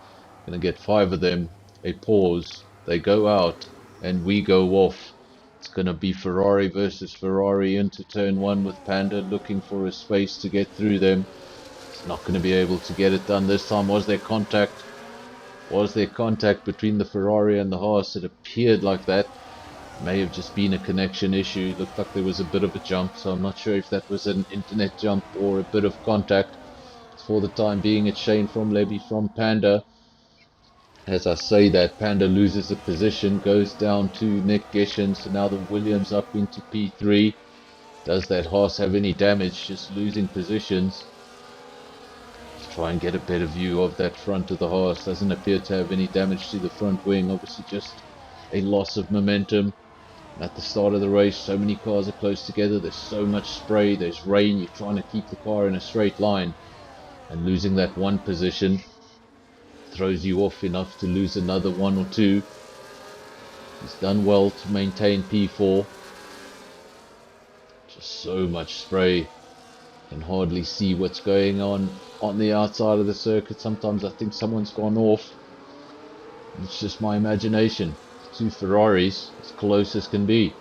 Gonna get 5 of them. A pause. They go out, and we go off. It's gonna be Ferrari versus Ferrari into turn 1 with Panda looking for a space to get through them. He's not gonna be able to get it done this time. Was there contact? Was there contact between the Ferrari and the Haas? It appeared like that. May have just been a connection issue. It looked like there was a bit of a jump, so I'm not sure if that was an internet jump or a bit of contact. For the time being, it's Shane from Levy from Panda. As I say that, Panda loses a position, goes down to Nick Gishin, so now the Williams up into P3. Does that Haas have any damage? Just losing positions. Let's try and get a better view of that front of the Haas. Doesn't appear to have any damage to the front wing. Obviously just a loss of momentum. At the start of the race, so many cars are close together. There's so much spray. There's rain. You're trying to keep the car in a straight line. And losing that one position throws you off enough to lose another 1 or 2. He's done well to maintain P4. Just so much spray. Can hardly see what's going on the outside of the circuit. Sometimes I think someone's gone off. It's just my imagination. 2 Ferraris, as close as can be.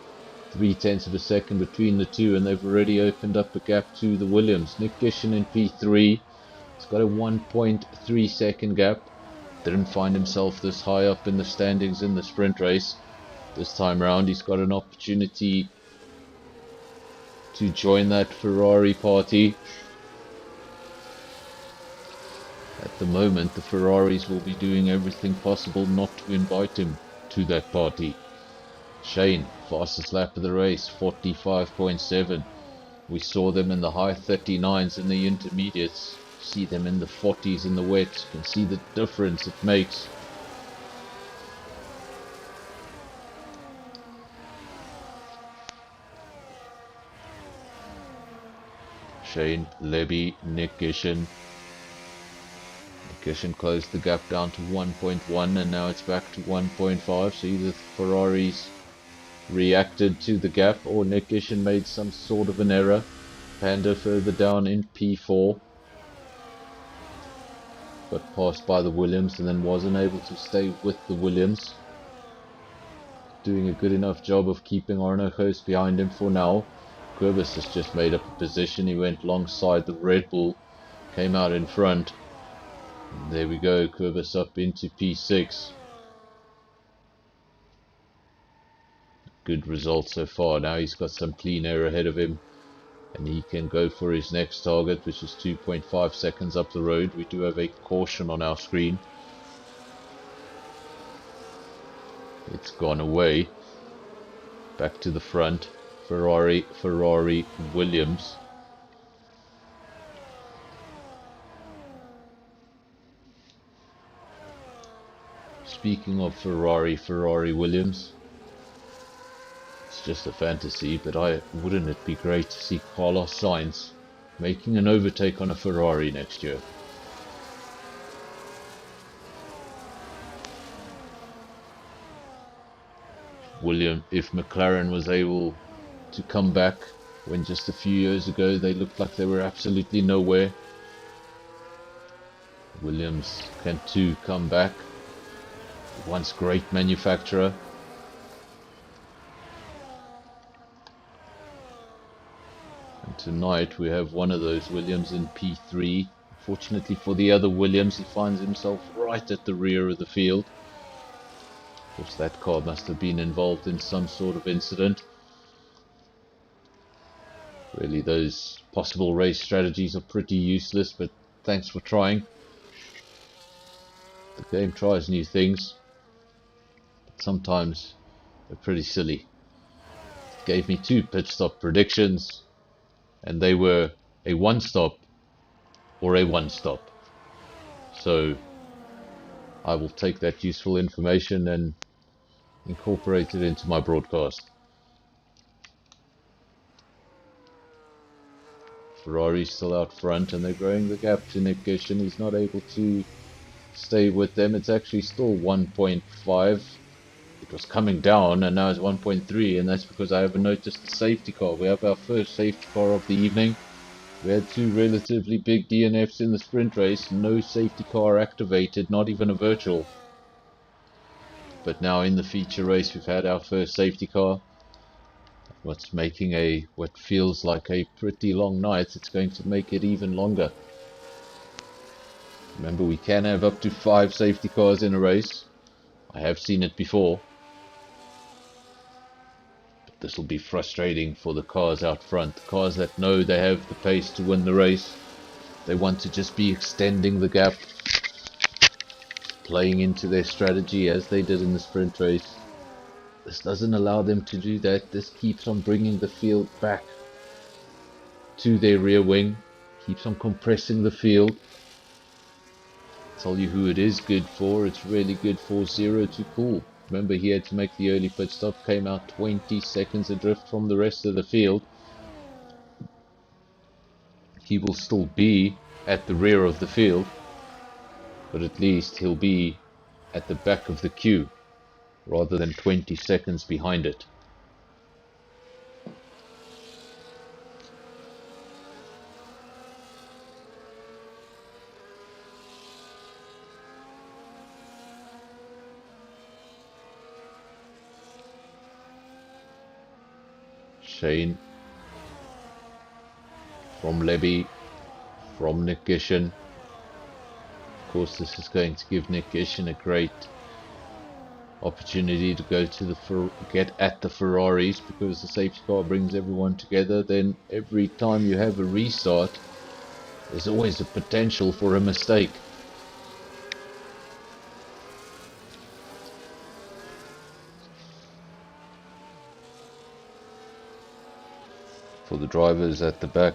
0.3 of a second between the two, and they've already opened up a gap to the Williams. Nick Gishin in P3. He's got a 1.3 second gap. Didn't find himself this high up in the standings in the sprint race. This time round, he's got an opportunity to join that Ferrari party. At the moment, the Ferraris will be doing everything possible not to invite him to that party. Shane, fastest lap of the race, 45.7. We saw them in the high 39s in the intermediates. See them in the 40s in the wet. You can see the difference it makes. Shane, Levy, Nick Gishin. Gishin closed the gap down to 1.1 and now it's back to 1.5. So either Ferraris reacted to the gap or Nick Gishin made some sort of an error. Panda further down in P4. Got passed by the Williams and then wasn't able to stay with the Williams. Doing a good enough job of keeping Arno Host behind him for now. Kurbis has just made up a position. He went alongside the Red Bull. Came out in front. And there we go. Kurbis up into P6. Good result so far. Now he's got some clean air ahead of him. And he can go for his next target, which is 2.5 seconds up the road. We do have a caution on our screen. It's gone away. Back to the front. Ferrari, Williams. Speaking of Ferrari, Williams. It's just a fantasy, but wouldn't it be great to see Carlos Sainz making an overtake on a Ferrari next year? If McLaren was able to come back when just a few years ago they looked like they were absolutely nowhere. Williams can too come back. Once great manufacturer. And tonight we have one of those Williams in P3. Fortunately for the other Williams, he finds himself right at the rear of the field. Of course, that car must have been involved in some sort of incident. Really, those possible race strategies are pretty useless, but thanks for trying. The game tries new things, but sometimes they're pretty silly. It gave me 2 pit stop predictions, and they were a 1-stop or a 1-stop. So I will take that useful information and incorporate it into my broadcast. Ferrari's still out front and they're growing the gap to Nick Gishin. He's not able to stay with them. It's actually still 1.5. It was coming down and now it's 1.3, and that's because I haven't noticed the safety car. We have our first safety car of the evening. We had two relatively big DNFs in the sprint race, no safety car activated, not even a virtual. But now in the feature race we've had our first safety car. What's making what feels like a pretty long night, it's going to make it even longer. Remember, we can have up to 5 safety cars in a race. I have seen it before. But this will be frustrating for the cars out front. The cars that know they have the pace to win the race. They want to just be extending the gap, playing into their strategy as they did in the sprint race. This doesn't allow them to do that. This keeps on bringing the field back to their rear wing, keeps on compressing the field. Tell you who it is good for. It's really good for Zero to Cool. Remember, he had to make the early pit stop, came out 20 seconds adrift from the rest of the field. He will still be at the rear of the field, but at least he'll be at the back of the queue rather than 20 seconds behind it. Shane from Levy, from Nick Gishin. Of course, this is going to give Nick Gishin a great opportunity to go to get at the Ferraris, because the safety car brings everyone together. Then every time you have a restart, there's always a potential for a mistake. For the drivers at the back,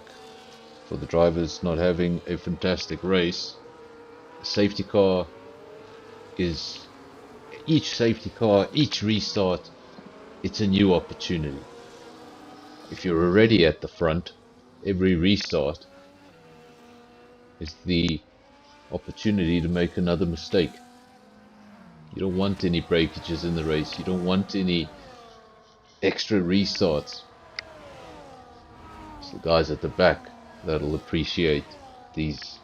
for the drivers not having a fantastic race, safety car is each safety car, each restart, it's a new opportunity. If you're already at the front, every restart is the opportunity to make another mistake. You don't want any breakages in the race. You don't want any extra restarts. It's the guys at the back that'll appreciate these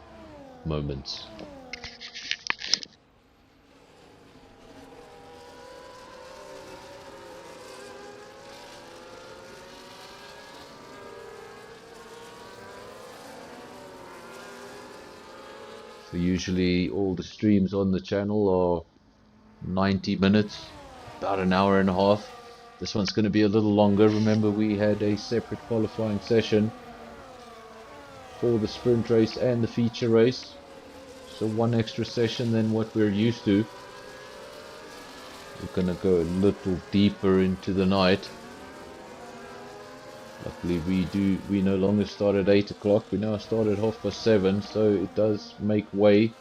moments. So usually all the streams on the channel are 90 minutes, about an hour and a half. This one's going to be a little longer. Remember, we had a separate qualifying session for the sprint race and the feature race. So one extra session than what we're used to. We're going to go a little deeper into the night. Luckily we no longer start at 8 o'clock, we now start at 7:30, so it does make way.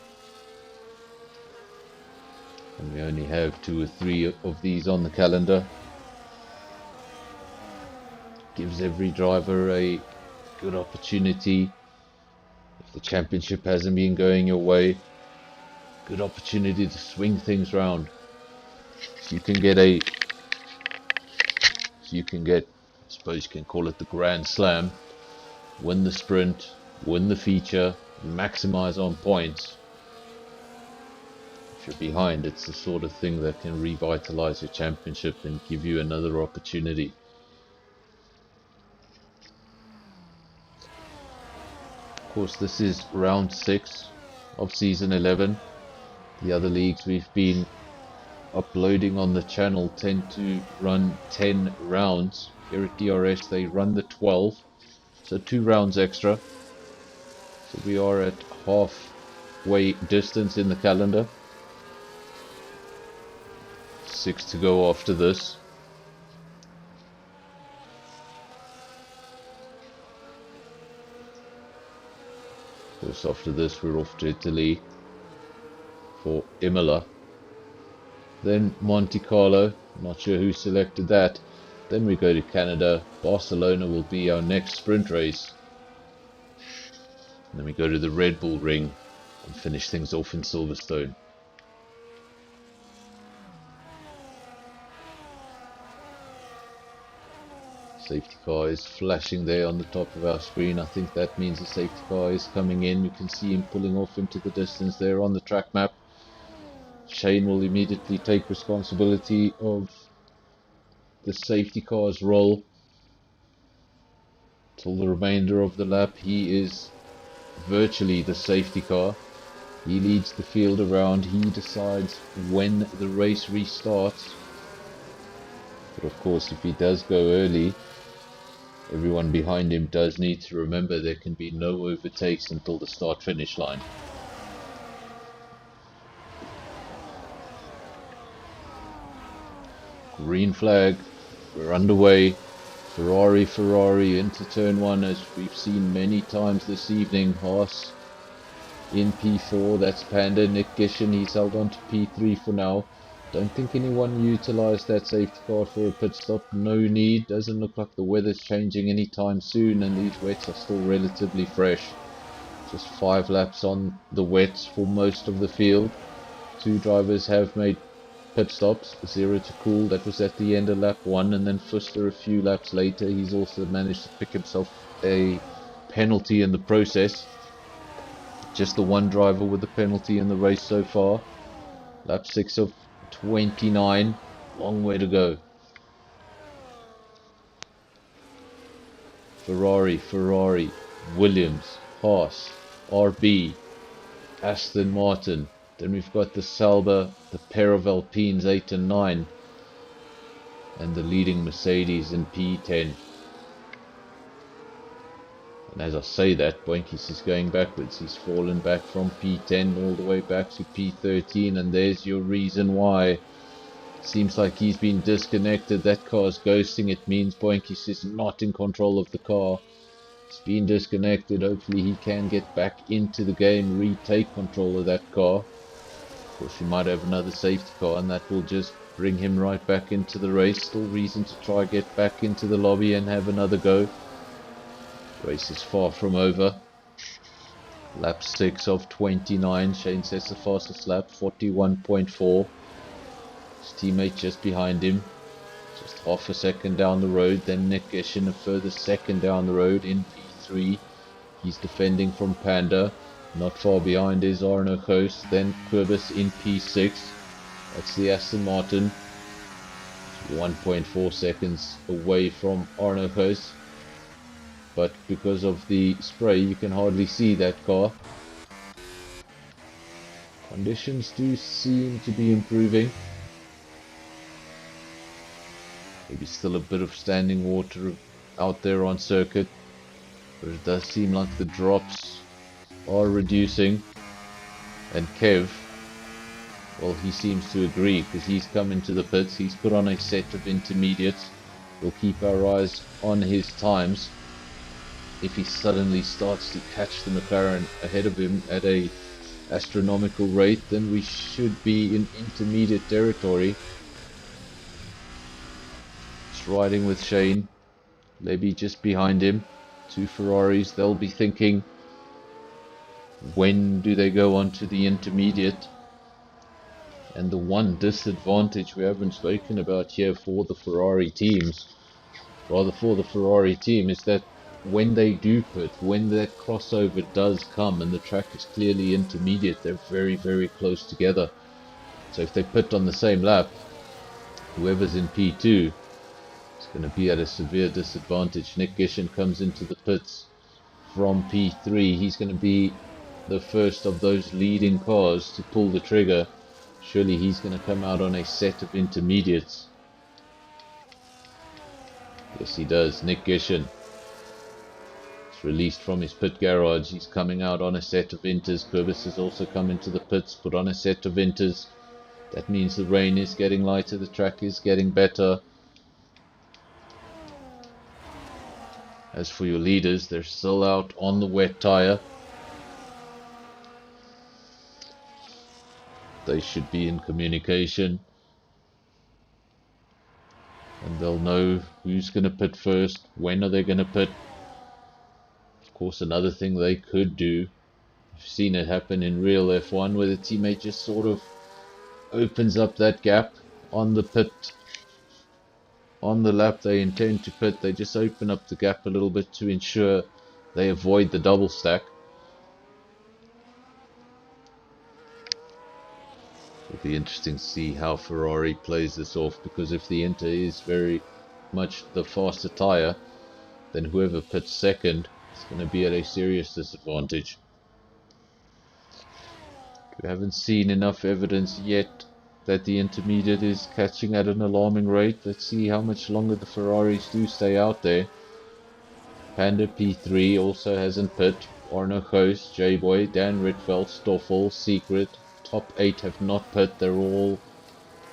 And we only have 2 or 3 of these on the calendar. Gives every driver a good opportunity. If the championship hasn't been going your way, good opportunity to swing things round. So you can get I suppose you can call it the Grand Slam. Win the sprint, win the feature, maximize on points. If you're behind, it's the sort of thing that can revitalize your championship and give you another opportunity. Of course, this is round 6 of season 11. The other leagues we've been uploading on the channel tend to run 10 rounds. Here at DRS they run the 12, so 2 rounds extra. So we are at halfway distance in the calendar. 6 to go after this. Of course, after this we're off to Italy for Imola. Then Monte Carlo, not sure who selected that. Then we go to Canada. Barcelona will be our next sprint race. And then we go to the Red Bull Ring and finish things off in Silverstone. Safety car is flashing there on the top of our screen. I think that means the safety car is coming in. You can see him pulling off into the distance there on the track map. Shane will immediately take responsibility of the safety car's role. Till the remainder of the lap, he is virtually the safety car. He leads the field around. He decides when the race restarts. But of course, if he does go early, everyone behind him does need to remember there can be no overtakes until the start-finish line. Green flag, we're underway. Ferrari into turn 1, as we've seen many times this evening. Haas in P4, that's Panda. Nick Gishin, he's held on to P3 for now. Don't think anyone utilised that safety car for a pit stop. No need. Doesn't look like the weather's changing anytime soon, and these wets are still relatively fresh. Just 5 laps on the wets for most of the field. 2 drivers have made pit stops, 0 to cool. That was at the end of lap 1, and then Fuster a few laps later. He's also managed to pick himself a penalty in the process. Just the one driver with the penalty in the race so far. Lap 6 of 29. Long way to go. Ferrari, Williams, Haas, RB, Aston Martin. Then we've got the Sauber, the pair of Alpines 8 and 9. And the leading Mercedes in P10. And as I say that, Boinkies is going backwards. He's fallen back from P10 all the way back to P13, and there's your reason why. Seems like he's been disconnected. That car's ghosting. It means Boinkies is not in control of the car. He's been disconnected. Hopefully he can get back into the game, retake control of that car. Of course, he might have another safety car, and that will just bring him right back into the race. Still reason to try get back into the lobby and have another go. Race is far from over. Lap 6 of 29. Shane says the fastest lap, 41.4. His teammate just behind him, just half a second down the road. Then Nick Gishin a further second down the road in P3. He's defending from Panda. Not far behind is Arno Host. Then Quibus in P6. That's the Aston Martin. 1.4 seconds away from Arno Host. But because of the spray, you can hardly see that car. Conditions do seem to be improving. Maybe still a bit of standing water out there on circuit, but it does seem like the drops are reducing. And Kev, well, he seems to agree, because he's come into the pits. He's put on a set of intermediates. We'll keep our eyes on his times. If he suddenly starts to catch the McLaren ahead of him at a astronomical rate, then we should be in intermediate territory. Just riding with Shane, maybe just behind him. 2 Ferraris. They'll be thinking, when do they go on to the intermediate? And the one disadvantage we haven't spoken about here for the Ferrari teams, rather for the Ferrari team, is that when they do pit, when that crossover does come and the track is clearly intermediate, they're very, very close together. So if they pit on the same lap, whoever's in P2 is going to be at a severe disadvantage. Nick Gishin comes into the pits from P3. He's going to be the first of those leading cars to pull the trigger. Surely he's going to come out on a set of intermediates. Yes, he does. Nick Gishin released from his pit garage. He's coming out on a set of inters. Kurbis has also come into the pits, put on a set of inters. That means the rain is getting lighter, the track is getting better. As for your leaders, they're still out on the wet tire. They should be in communication, and they'll know who's going to pit first, when are they going to pit. Of course, another thing they could do, I've seen it happen in real F1, where the teammate just sort of opens up that gap on the pit on the lap they intend to pit, they just open up the gap a little bit to ensure they avoid the double stack. It'll be interesting to see how Ferrari plays this off, because if the Inter is very much the faster tyre, then whoever pits second is going to be at a serious disadvantage. We haven't seen enough evidence yet that the intermediate is catching at an alarming rate. Let's see how much longer the Ferraris do stay out there. Panda P3 also hasn't pit. Arno Host, J-Boy, Dan Ritfeld, Stoffel, Secret, top 8 have not pit. They're all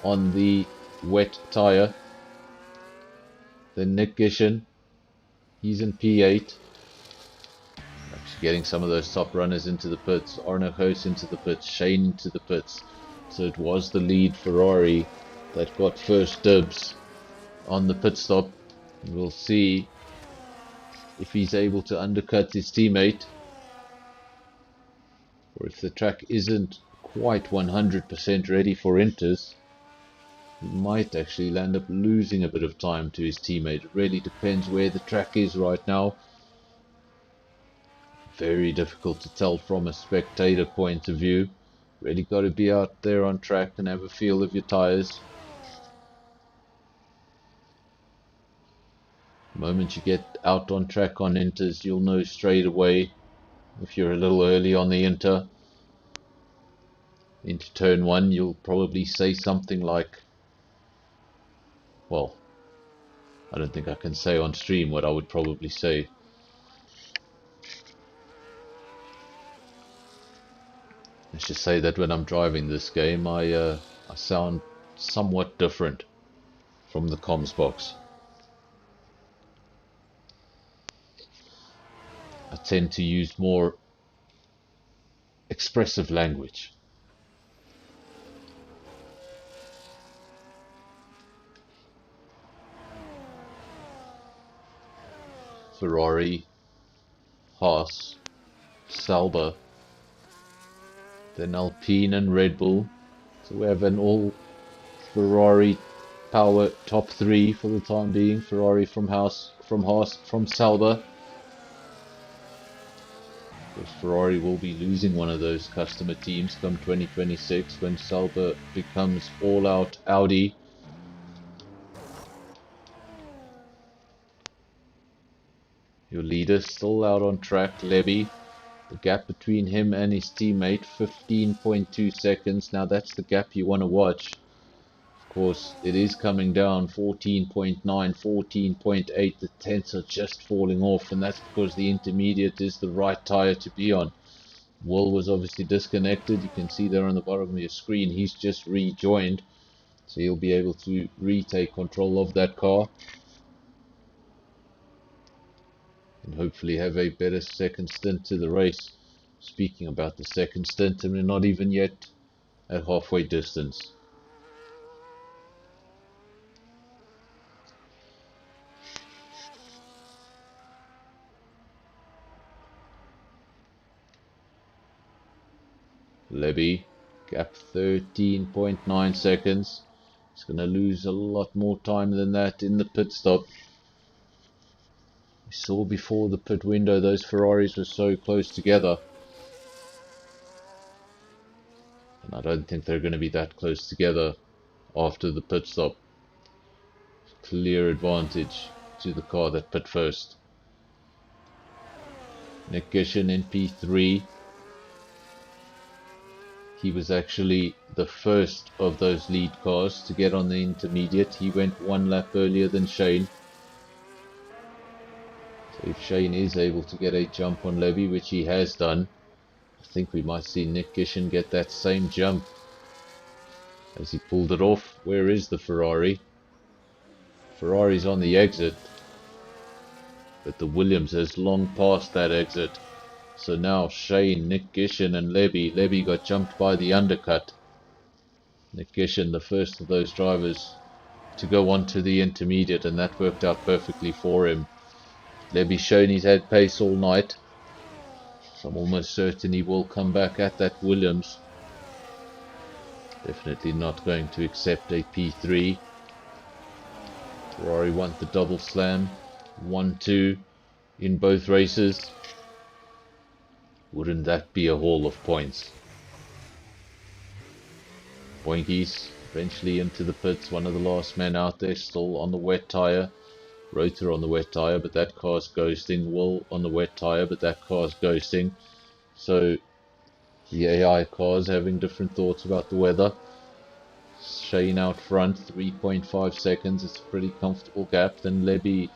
on the wet tyre. Then Nick Gishin, he's in P8. Actually getting some of those top runners into the pits. Arno Host into the pits, Shane into the pits. So it was the lead Ferrari that got first dibs on the pit stop. We'll see if he's able to undercut his teammate, or if the track isn't quite 100% ready for Inters, he might actually land up losing a bit of time to his teammate. It really depends where the track is right now. Very difficult to tell from a spectator point of view. Really got to be out there on track and have a feel of your tyres. The moment you get out on track on Inters, you'll know straight away if you're a little early on the Inter. Into turn 1, you'll probably say something like, well, I don't think I can say on stream what I would probably say. Let's just say that when I'm driving this game, I sound somewhat different from the comms box. I tend to use more expressive language. Ferrari, Haas, Sauber, then Alpine and Red Bull. So we have an all Ferrari power top 3 for the time being. Ferrari from Haas, from Sauber. Because Ferrari will be losing one of those customer teams come 2026 when Sauber becomes all out Audi. Your leader still out on track, Levy. The gap between him and his teammate, 15.2 seconds. Now that's the gap you want to watch. Of course, it is coming down, 14.9, 14.8. The tenths are just falling off, and that's because the intermediate is the right tyre to be on. Will was obviously disconnected. You can see there on the bottom of your screen, he's just rejoined. So he'll be able to retake control of that car. And hopefully have a better second stint to the race. Speaking about the second stint, and we're not even yet at halfway distance. Levy, gap 13.9 seconds. He's going to lose a lot more time than that in the pit stop. We saw before the pit window those Ferraris were so close together. And I don't think they're going to be that close together after the pit stop. Clear advantage to the car that pit first. Nick Gishin in P3. He was actually the first of those lead cars to get on the intermediate. He went one lap earlier than Shane. So if Shane is able to get a jump on Levy, which he has done, I think we might see Nick Gishin get that same jump. As he pulled it off, where is the Ferrari? Ferrari's on the exit, but the Williams has long passed that exit. So now Shane, Nick Gishin and Levy got jumped by the undercut. Nick Gishin, the first of those drivers to go on to the intermediate, and that worked out perfectly for him. Levy's shown he's had pace all night, so I'm almost certain he will come back at that Williams. Definitely not going to accept a P3. Ferrari want the double slam. 1-2 in both races. Wouldn't that be a haul of points? Boinkies eventually into the pits. One of the last men out there, still on the wet tyre. Rotor on the wet tyre, but that car's ghosting. Will on the wet tyre, but that car's ghosting. So the AI car's having different thoughts about the weather. Shane out front, 3.5 seconds. It's a pretty comfortable gap. Then Lebby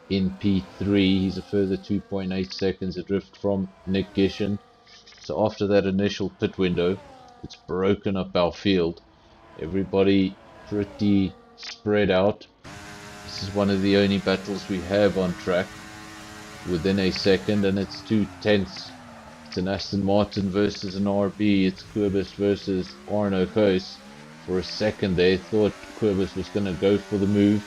in P3. He's a further 2.8 seconds adrift from Nick Gishin. So after that initial pit window, it's broken up our field. Everybody pretty spread out. This is one of the only battles we have on track within a second, and it's 2/10. It's an Aston Martin versus an RB. It's Quibus versus Arno Koos. For a second there, thought Quibus was going to go for the move.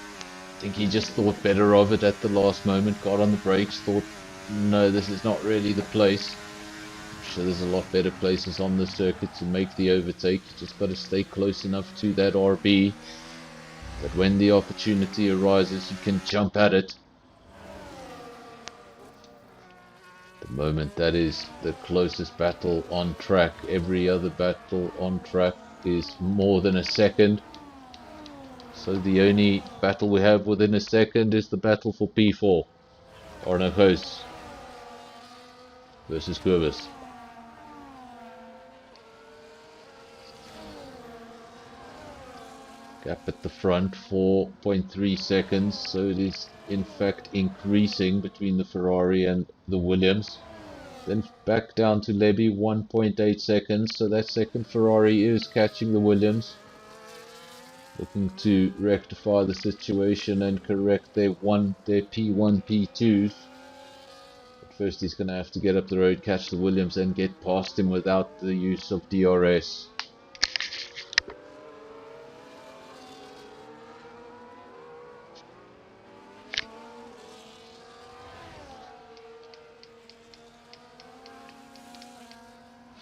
I think he just thought better of it at the last moment, got on the brakes, thought, no, this is not really the place. I'm sure there's a lot better places on the circuit to make the overtake. You just got to stay close enough to that RB that when the opportunity arises, you can jump at it. At the moment, that is the closest battle on track. Every other battle on track is more than a second. So the only battle we have within a second is the battle for P4. Arno Koos versus Quibus. Gap at the front, 4.3 seconds, so it is in fact increasing between the Ferrari and the Williams. Then back down to Lebby, 1.8 seconds, so that second Ferrari is catching the Williams. Looking to rectify the situation and correct their P1, P2s. But first he's going to have to get up the road, catch the Williams and get past him without the use of DRS.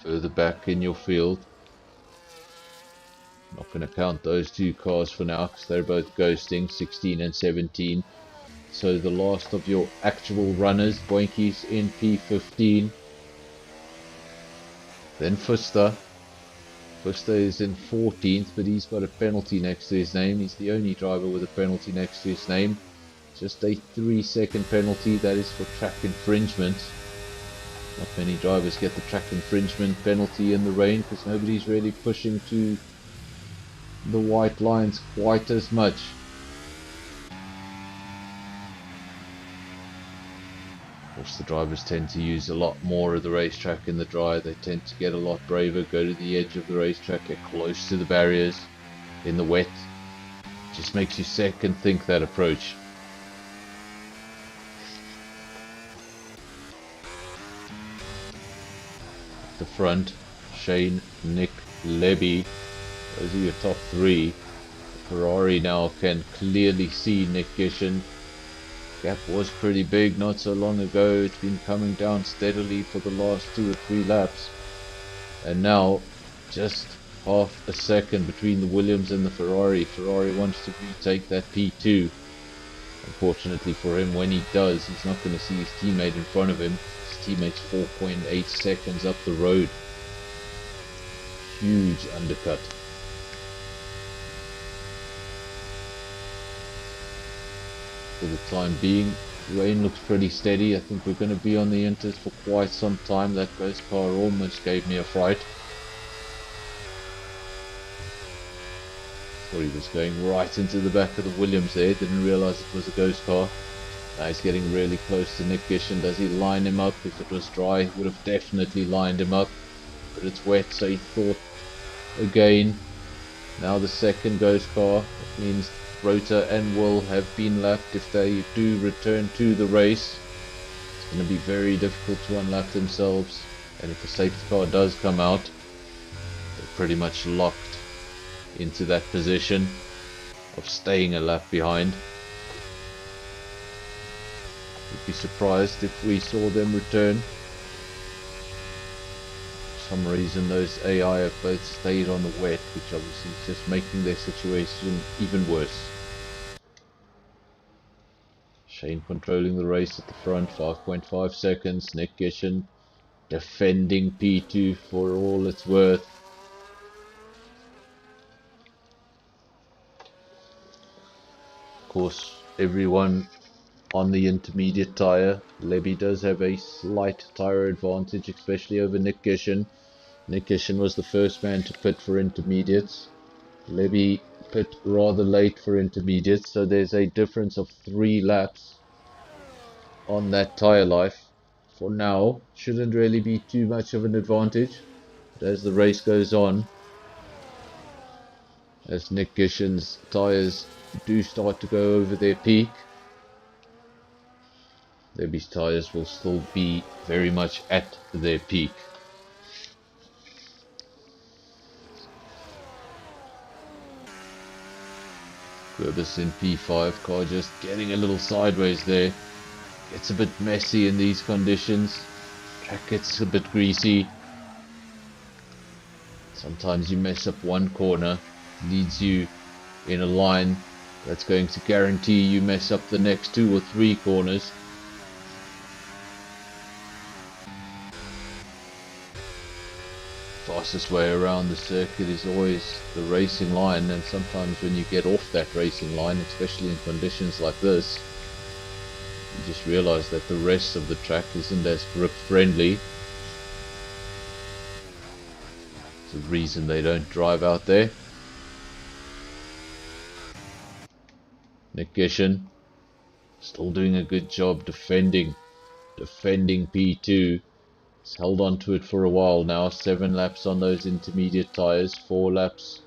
Further back in your field. Not going to count those two cars for now because they're both ghosting, 16 and 17. So the last of your actual runners, Boinkies in P15. Then Fuster. Fuster is in 14th, but he's got a penalty next to his name. He's the only driver with a penalty next to his name. Just a 3-second penalty, that is for track infringement. Not many drivers get the track infringement penalty in the rain because nobody's really pushing to the white lines quite as much. Of course, the drivers tend to use a lot more of the racetrack in the dry. They tend to get a lot braver, go to the edge of the racetrack, get close to the barriers. In the wet, it just makes you second think that approach. The front, Shane, Nick, Lebby, those are your top three. Ferrari now can clearly see Nick Gishin. Gap was pretty big not so long ago. It's been coming down steadily for the last 2 or 3 laps. And now just half a second between the Williams and the Ferrari. Ferrari wants to retake that P2. Unfortunately for him, when he does, he's not going to see his teammate in front of him. His teammate's 4.8 seconds up the road. Huge undercut. For the time being, the rain looks pretty steady. I think we're going to be on the inters for quite some time. That ghost car almost gave me a fright. Thought he was going right into the back of the Williams there. Didn't realise it was a ghost car. Now he's getting really close to Nick Gishin. Does he line him up? If it was dry, he would have definitely lined him up. But it's wet, so he thought again. Now the second ghost car. That means Rota and Will have been lapped. If they do return to the race, it's going to be very difficult to unlap themselves. And if the safety car does come out, they're pretty much locked into that position of staying a lap behind. Would be surprised if we saw them return. For some reason those AI have both stayed on the wet, which obviously is just making their situation even worse. Shane controlling the race at the front, 5.5 seconds. Nick Gishin defending P2 for all it's worth. Of course, everyone on the intermediate tyre. Lebby does have a slight tyre advantage, especially over Nick Gishin. Nick Gishin was the first man to pit for intermediates. Lebby pit rather late for intermediates, so there's a difference of 3 laps on that tyre life. For now, shouldn't really be too much of an advantage. But as the race goes on, as Nick Gishin's tyres do start to go over their peak, Lebby's tyres will still be very much at their peak. Gerbis in P5, car just getting a little sideways there. Gets a bit messy in these conditions. Track gets a bit greasy. Sometimes you mess up one corner, leads you in a line that's going to guarantee you mess up the next 2 or 3 corners. Fastest way around the circuit is always the racing line, and sometimes when you get off that racing line, especially in conditions like this, you just realize that the rest of the track isn't as grip friendly. It's the reason they don't drive out there. Nick Gishin still doing a good job defending P2. He's held on to it for a while now. 7 laps on those intermediate tyres, 4 laps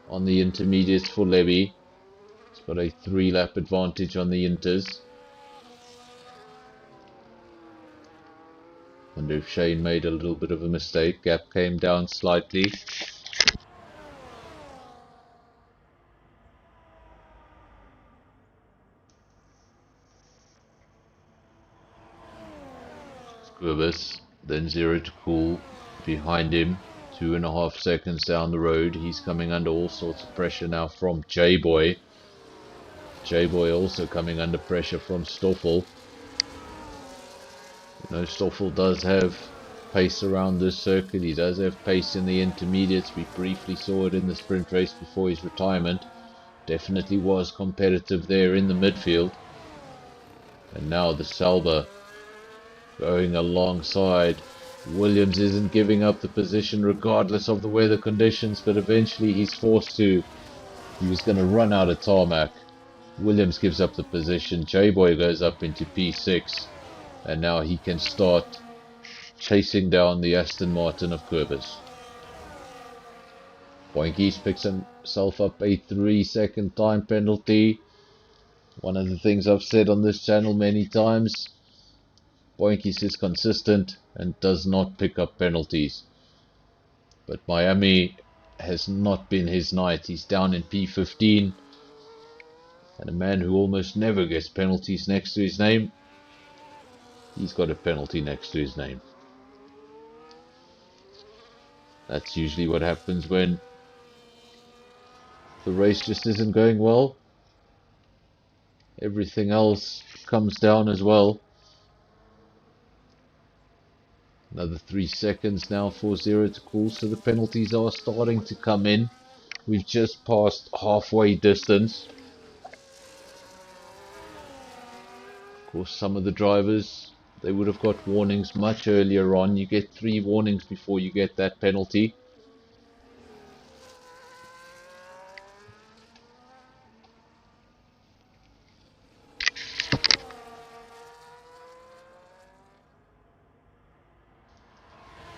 on the intermediates for Lebby. He's got a 3-lap advantage on the inters. Wonder if Shane made a little bit of a mistake. Gap came down slightly. Gerbis, then 0 to cool behind him, 2.5 seconds down the road. He's coming under all sorts of pressure now from J-Boy. J-Boy also coming under pressure from Stoffel. You know, Stoffel does have pace around this circuit. He does have pace in the intermediates. We briefly saw it in the sprint race before his retirement. Definitely was competitive there in the midfield. And now the Sauber going alongside. Williams isn't giving up the position regardless of the weather conditions, but eventually he's forced to. He was going to run out of tarmac. Williams gives up the position. J-Boy goes up into P6, and now he can start chasing down the Aston Martin of Gerbis. Boinkies picks himself up a 3-second time penalty. One of the things I've said on this channel many times, Boinkies is consistent and does not pick up penalties. But Miami has not been his night. He's down in P15. And a man who almost never gets penalties next to his name, he's got a penalty next to his name. That's usually what happens when the race just isn't going well. Everything else comes down as well. Another 3 seconds now for 0 to cool, so the penalties are starting to come in. We've just passed halfway distance. Of course, some of the drivers, they would have got warnings much earlier on. You get 3 warnings before you get that penalty.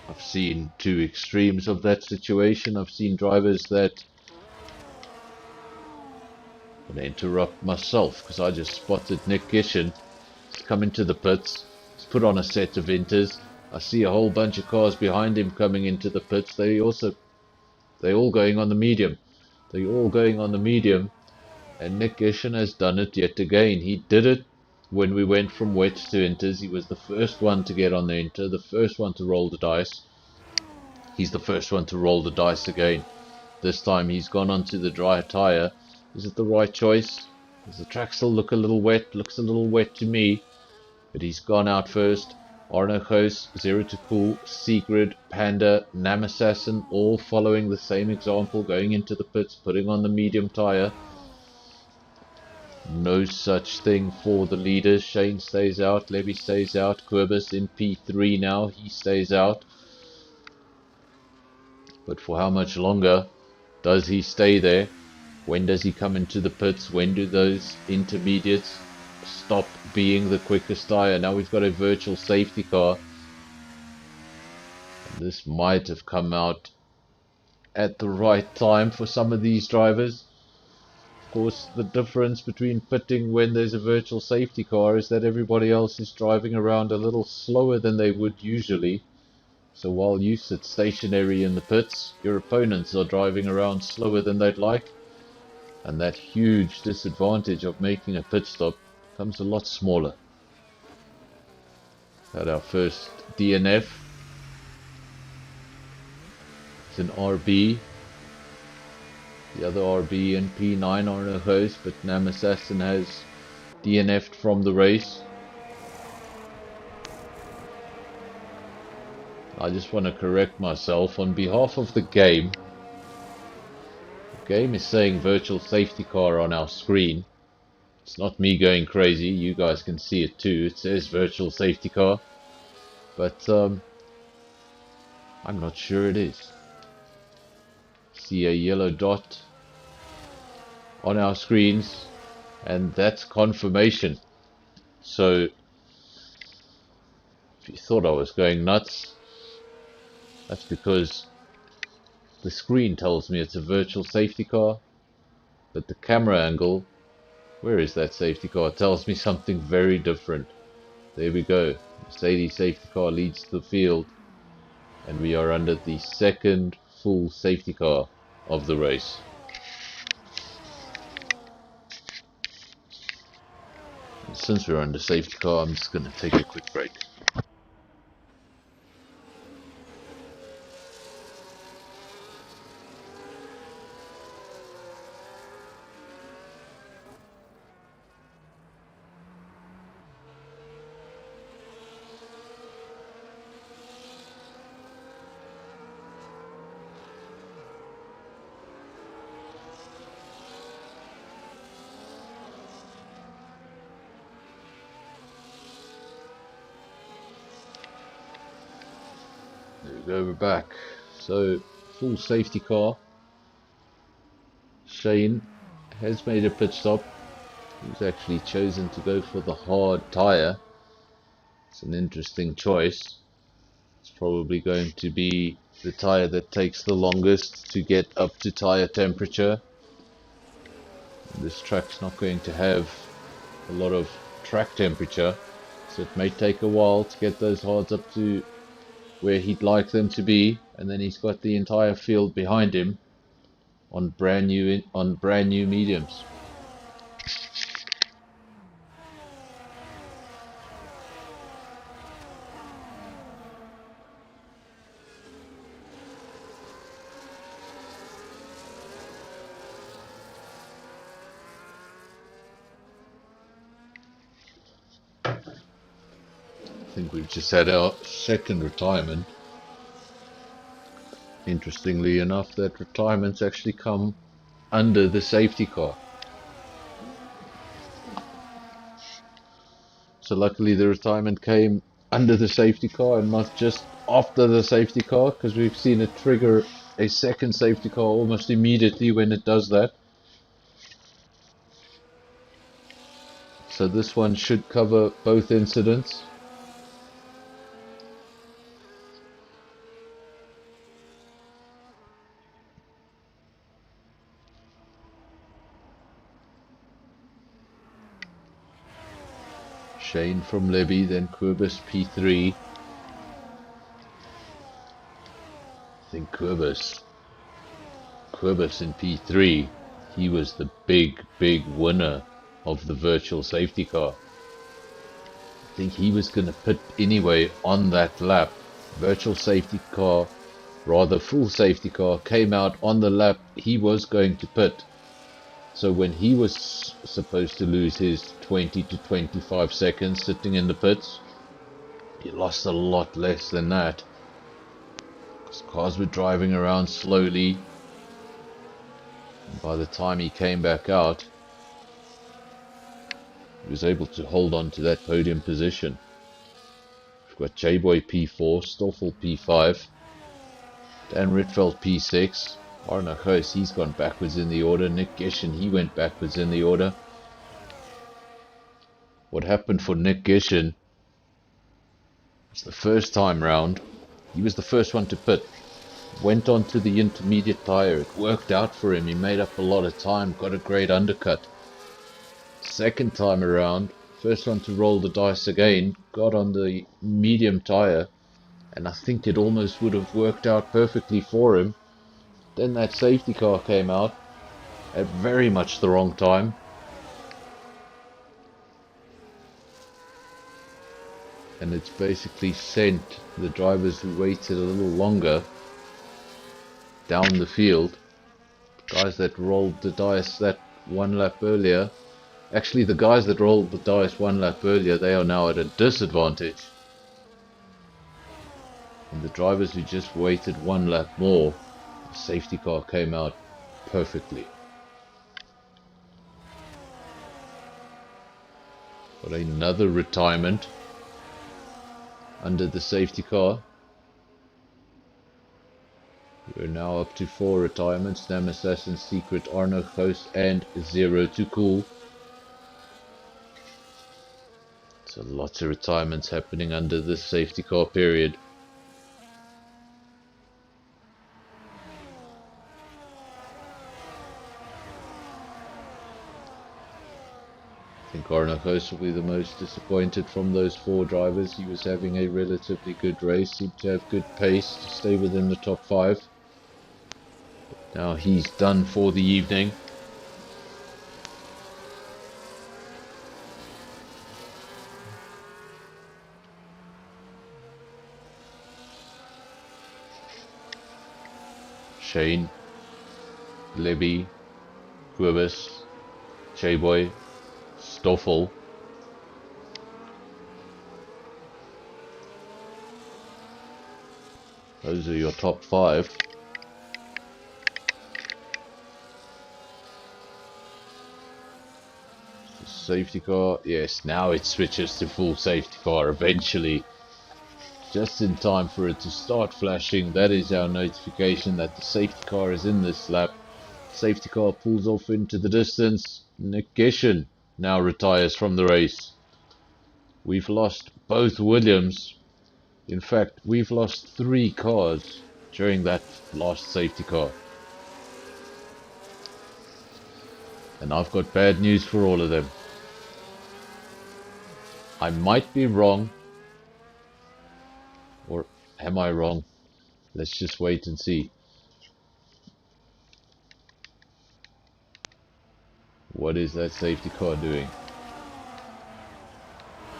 I've seen 2 extremes of that situation. I've seen drivers that... I'm going to interrupt myself because I just spotted Nick Gishin. He's come into the pits. He's put on a set of inters. I see a whole bunch of cars behind him coming into the pits. They're all going on the medium. They're all going on the medium. And Nick Gishin has done it yet again. He did it when we went from wets to inters. He was the first one to get on the inter, the first one to roll the dice. He's the first one to roll the dice again. This time he's gone onto the dry tyre. Is it the right choice? Does the track still look a little wet? Looks a little wet to me. But he's gone out first. Arno Ghoos, Zero to Cool, Sigrid, Panda, Nam Assassin, all following the same example, going into the pits, putting on the medium tyre. No such thing for the leaders. Shane stays out, Levy stays out, Quibus in P3 now, he stays out. But for how much longer does he stay there? When does he come into the pits? When do those intermediates stop being the quickest tyre? Now we've got a virtual safety car. This might have come out at the right time for some of these drivers. Of course, the difference between pitting when there's a virtual safety car is that everybody else is driving around a little slower than they would usually. So while you sit stationary in the pits, your opponents are driving around slower than they'd like. And that huge disadvantage of making a pit stop becomes a lot smaller. Had our first DNF. It's an RB. The other RB in P9 are no host, but Nam Assassin has DNF'd from the race. I just want to correct myself on behalf of the game. The game is saying virtual safety car on our screen. It's not me going crazy, you guys can see it too. It says virtual safety car, but I'm not sure it is. See a yellow dot on our screens, and that's confirmation. So if you thought I was going nuts, that's because the screen tells me it's a virtual safety car, but the camera angle, where is that safety car, tells me something very different. There we go. Mercedes safety car leads the field, and we are under the second full safety car of the race. And since we're under safety car, I'm just going to take a quick break. There we go, we're back. So, full safety car. Shane has made a pit stop. He's actually chosen to go for the hard tyre. It's an interesting choice. It's probably going to be the tyre that takes the longest to get up to tyre temperature. This track's not going to have a lot of track temperature, so it may take a while to get those hards up to where he'd like them to be, and then he's got the entire field behind him on brand new mediums. I think we've just had our second retirement. Interestingly enough, that retirement's actually come under the safety car. So luckily the retirement came under the safety car and not just after the safety car, because we've seen it trigger a second safety car almost immediately when it does that. So this one should cover both incidents. Shane from Levy, then Quibus P3. I think Quibus in P3, he was the big winner of the virtual safety car. I think he was going to pit anyway on that lap. Virtual safety car, rather full safety car, came out on the lap he was going to pit. So when he was supposed to lose his 20 to 25 seconds sitting in the pits, he lost a lot less than that. Because cars were driving around slowly. And by the time he came back out, he was able to hold on to that podium position. We've got J-Boy P4, Stoffel P5, Dan Ritfeld P6, Arne Huis, he's gone backwards in the order, Nick Gishin, he went backwards in the order. What happened for Nick Gishin was the first time round, he was the first one to pit, went on to the intermediate tyre, it worked out for him, he made up a lot of time, got a great undercut. Second time around, first one to roll the dice again, got on the medium tyre, and I think it almost would have worked out perfectly for him. Then that safety car came out at very much the wrong time. And it's basically sent the drivers who waited a little longer down the field. Guys that rolled the dice that one lap earlier. Actually, the guys that rolled the dice one lap earlier, they are now at a disadvantage. And the drivers who just waited one lap more, the safety car came out perfectly. Got another retirement under the safety car. We're now up to 4 retirements: Nam Assassin, Secret, Arno Ghost, and Zero to Cool. So lots of retirements happening under this safety car period. I think Arno Ghost will be the most disappointed from those 4 drivers. He was having a relatively good race, seemed to have good pace to stay within the top 5. Now he's done for the evening. Shane, Libby, Quibus, J-Boy, Stoffel. Those are your top 5. Safety car, yes, now it switches to full safety car eventually. Just in time for it to start flashing. That is our notification that the safety car is in this lap. Safety car pulls off into the distance. Nick Gishin now retires from the race. We've lost both Williams. In fact, we've lost 3 cars during that last safety car. And I've got bad news for all of them. I might be wrong. Or am I wrong? Let's just wait and see. What is that safety car doing?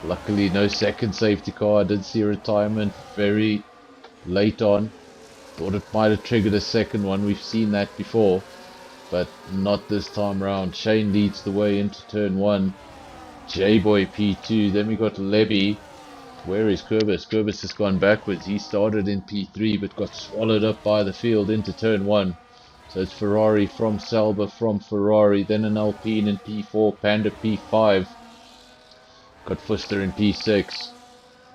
Luckily no second safety car. I did see a retirement very late on. Thought it might have triggered a second one. We've seen that before, but not this time around. Shane leads the way into turn 1. J-Boy P2. Then we got Levy. Where is Kurbis? Kurbis has gone backwards. He started in P3 but got swallowed up by the field into turn 1. So it's Ferrari from Salba from Ferrari. Then an Alpine in P4. Panda P5. Got Fuster in P6.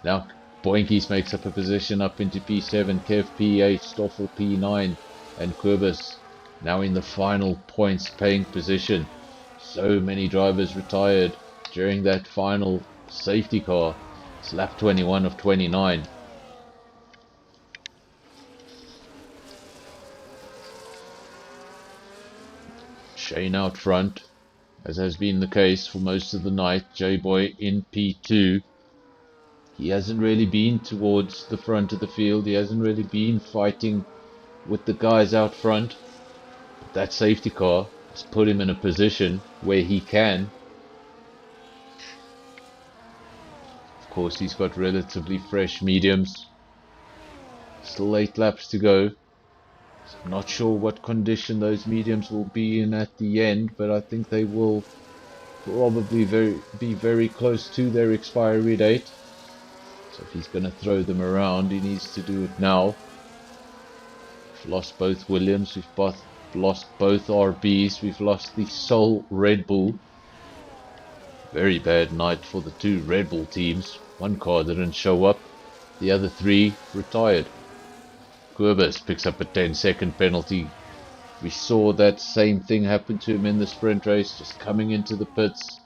Now Boinkies makes up a position up into P7. Kev P8. Stoffel P9. And Kurbis now in the final points paying position. So many drivers retired during that final safety car. It's lap 21 of 29. Shane out front, as has been the case for most of the night. J-Boy in P2. He hasn't really been towards the front of the field. He hasn't really been fighting with the guys out front. But that safety car has put him in a position where he can. Of course, he's got relatively fresh mediums. Still 8 laps to go. So I'm not sure what condition those mediums will be in at the end, but I think they will probably be very close to their expiry date. So if he's going to throw them around, he needs to do it now. We've lost both Williams, we've lost both RBs, we've lost the sole Red Bull. Very bad night for the two Red Bull teams. One car didn't show up, the other three retired. Kurbis picks up a 10-second penalty. We saw that same thing happen to him in the sprint race, just coming into the pits,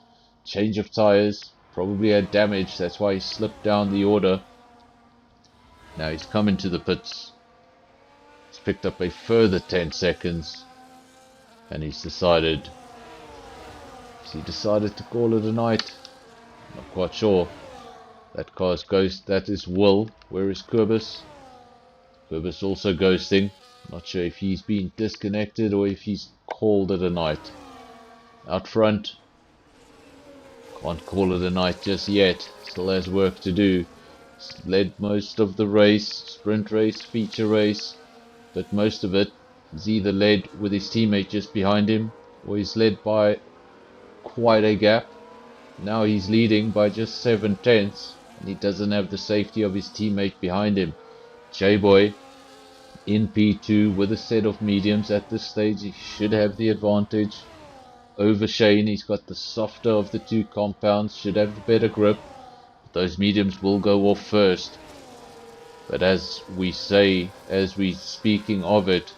change of tyres, probably had damage, that's why he slipped down the order. Now he's come into the pits, he's picked up a further 10 seconds, and he's decided to call it a night. Not quite sure. That car's ghost, that is Will. Where is Kurbis? Kurbis also ghosting. Not sure if he's been disconnected or if he's called it a night. Out front, can't call it a night just yet. Still has work to do. He's led most of the race, sprint race, feature race, but most of it is either led with his teammate just behind him, or he's led by quite a gap. Now he's leading by just 7/10, and he doesn't have the safety of his teammate behind him. J-Boy in P2 with a set of mediums. At this stage he should have the advantage over Shane. He's got the softer of the two compounds, should have the better grip, but those mediums will go off first. But as we speaking of it,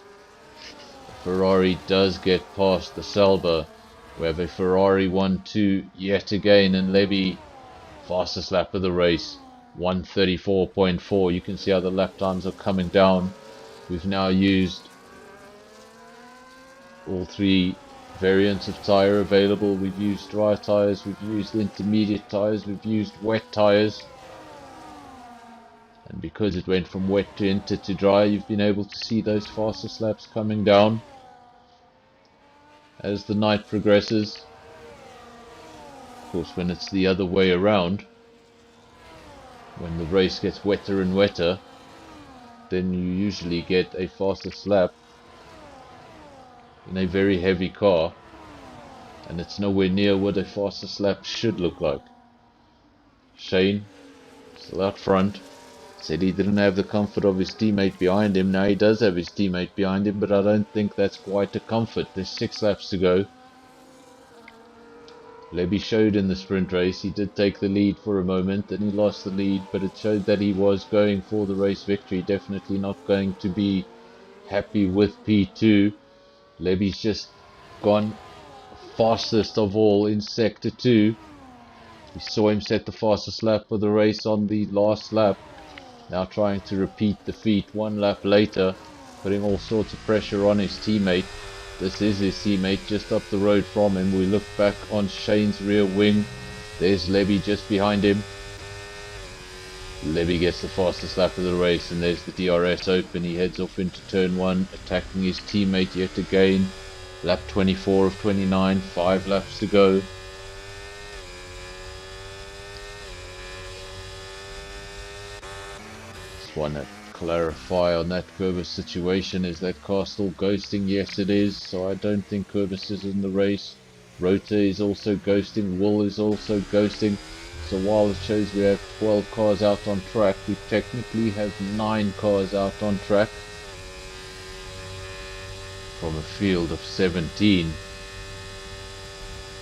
Ferrari does get past the Sauber. We have a Ferrari 1-2 yet again, and Levy, fastest lap of the race, 1:34.4. You can see how the lap times are coming down. We've now used all three variants of tyre available. We've used dry tyres, we've used intermediate tyres, we've used wet tyres. And because it went from wet to inter to dry, you've been able to see those fastest laps coming down as the night progresses. Of course, when it's the other way around, when the race gets wetter and wetter, then you usually get a fastest lap in a very heavy car, and it's nowhere near what a fastest lap should look like. Shane, still out front, said he didn't have the comfort of his teammate behind him. Now he does have his teammate behind him, but I don't think that's quite a comfort. There's 6 laps to go. Levy showed in the sprint race, he did take the lead for a moment, then he lost the lead, but it showed that he was going for the race victory. Definitely not going to be happy with P2. Levy's just gone fastest of all in sector 2. We saw him set the fastest lap of the race on the last lap. Now trying to repeat the feat 1 lap later, putting all sorts of pressure on his teammate. This is his teammate just up the road from him. We look back on Shane's rear wing. There's Levy just behind him. Levy gets the fastest lap of the race, and there's the DRS open. He heads off into turn 1, attacking his teammate yet again. Lap 24 of 29, 5 laps to go. Just want to clarify on that Kurbis situation. Is that car still ghosting? Yes, it is. So I don't think Kurbis is in the race. Rota is also ghosting. Wool is also ghosting. So while it shows we have 12 cars out on track, we technically have 9 cars out on track from a field of 17. I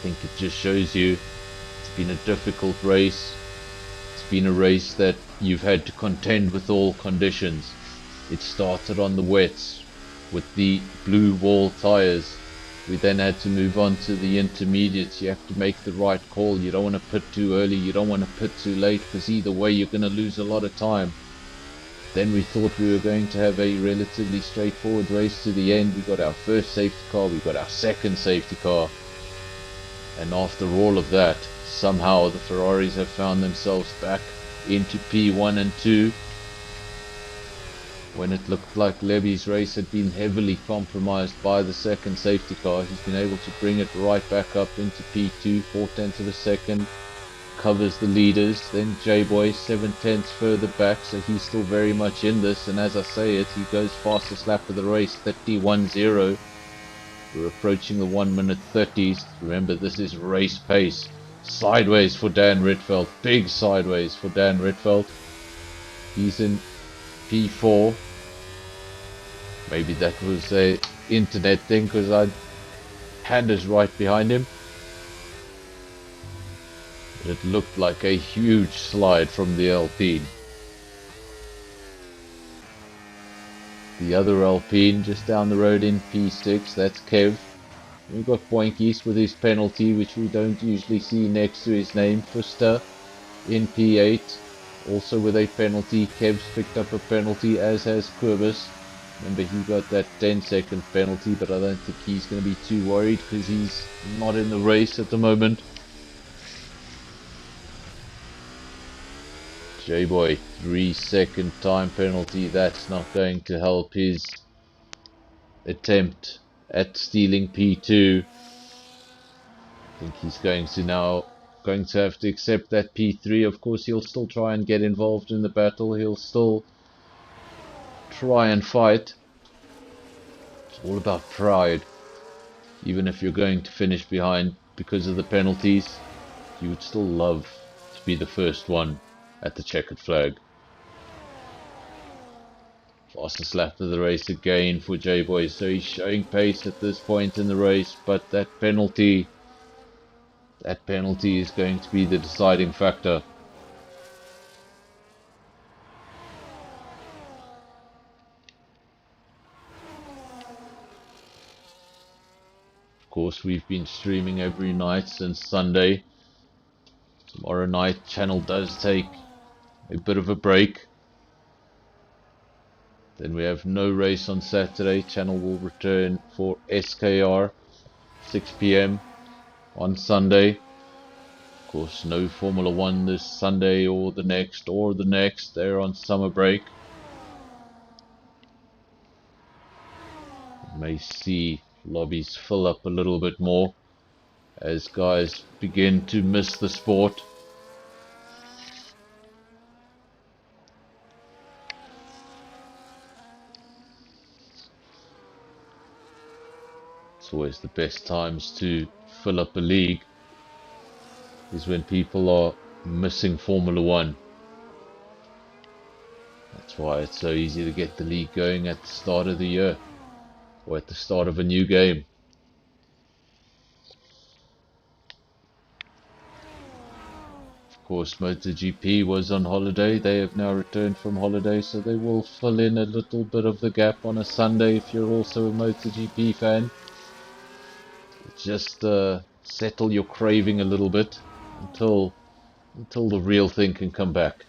think it just shows you it's been a difficult race. It's been a race that you've had to contend with all conditions. It started on the wets with the blue wall tyres. We then had to move on to the intermediates. You have to make the right call. You don't want to pit too early, you don't want to pit too late, because either way you're going to lose a lot of time. Then we thought we were going to have a relatively straightforward race to the end. We got our first safety car, we got our second safety car, and after all of that, somehow the Ferraris have found themselves back into P1 and 2 when it looked like Levy's race had been heavily compromised by the second safety car. He's been able to bring it right back up into P2, 4/10 of a second. covers the leaders. Then J-Boy 7/10 further back, so he's still very much in this. And as I say it, he goes fastest lap of the race, 31.0. We're approaching the 1 minute 30s. Remember, this is race pace. Sideways for Dan Rietveld. Big sideways for Dan Rietveld. He's in P4. Maybe that was a internet thing, because Panda's right behind him. It looked like a huge slide from the Alpine. The other Alpine just down the road in P6, that's Kev. We've got Boinkies with his penalty, which we don't usually see next to his name. Fuster in P8, also with a penalty. Kev's picked up a penalty, as has Quibus. Remember, he got that 10-second penalty, but I don't think he's going to be too worried because he's not in the race at the moment. J-Boy, 3-second time penalty. That's not going to help his attempt at stealing P2. I think he's going to have to accept that P3. Of course, he'll still try and get involved in the battle. He'll still try and fight. It's all about pride. Even if you're going to finish behind because of the penalties, you would still love to be the first one at the checkered flag. Fastest lap of the race again for J-Boy, so he's showing pace at this point in the race, but that penalty is going to be the deciding factor. Of course, we've been streaming every night since Sunday. Tomorrow night, channel does take a bit of a break. Then we have no race on Saturday. Channel will return for SKR 6 PM on Sunday. Of course, no Formula 1 this Sunday or the next. They're on summer break. You may see lobbies fill up a little bit more as guys begin to miss the sport. It's always the best times to fill up a league is when people are missing Formula 1. That's why it's so easy to get the league going at the start of the year or at the start of a new game. Of course, MotoGP was on holiday. They have now returned from holiday, so they will fill in a little bit of the gap on a Sunday if you're also a MotoGP fan. Just settle your craving a little bit until the real thing can come back.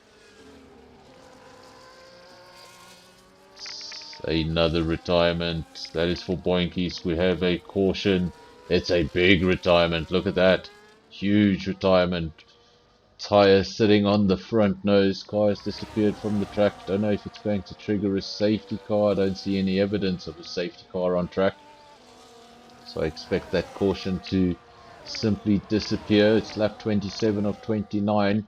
Another retirement. That is for Boinkies. We have a caution. It's a big retirement. Look at that. Huge retirement. Tire sitting on the front nose. Car has disappeared from the track. Don't know if it's going to trigger a safety car. I don't see any evidence of a safety car on track. So I expect that caution to simply disappear. It's lap 27 of 29.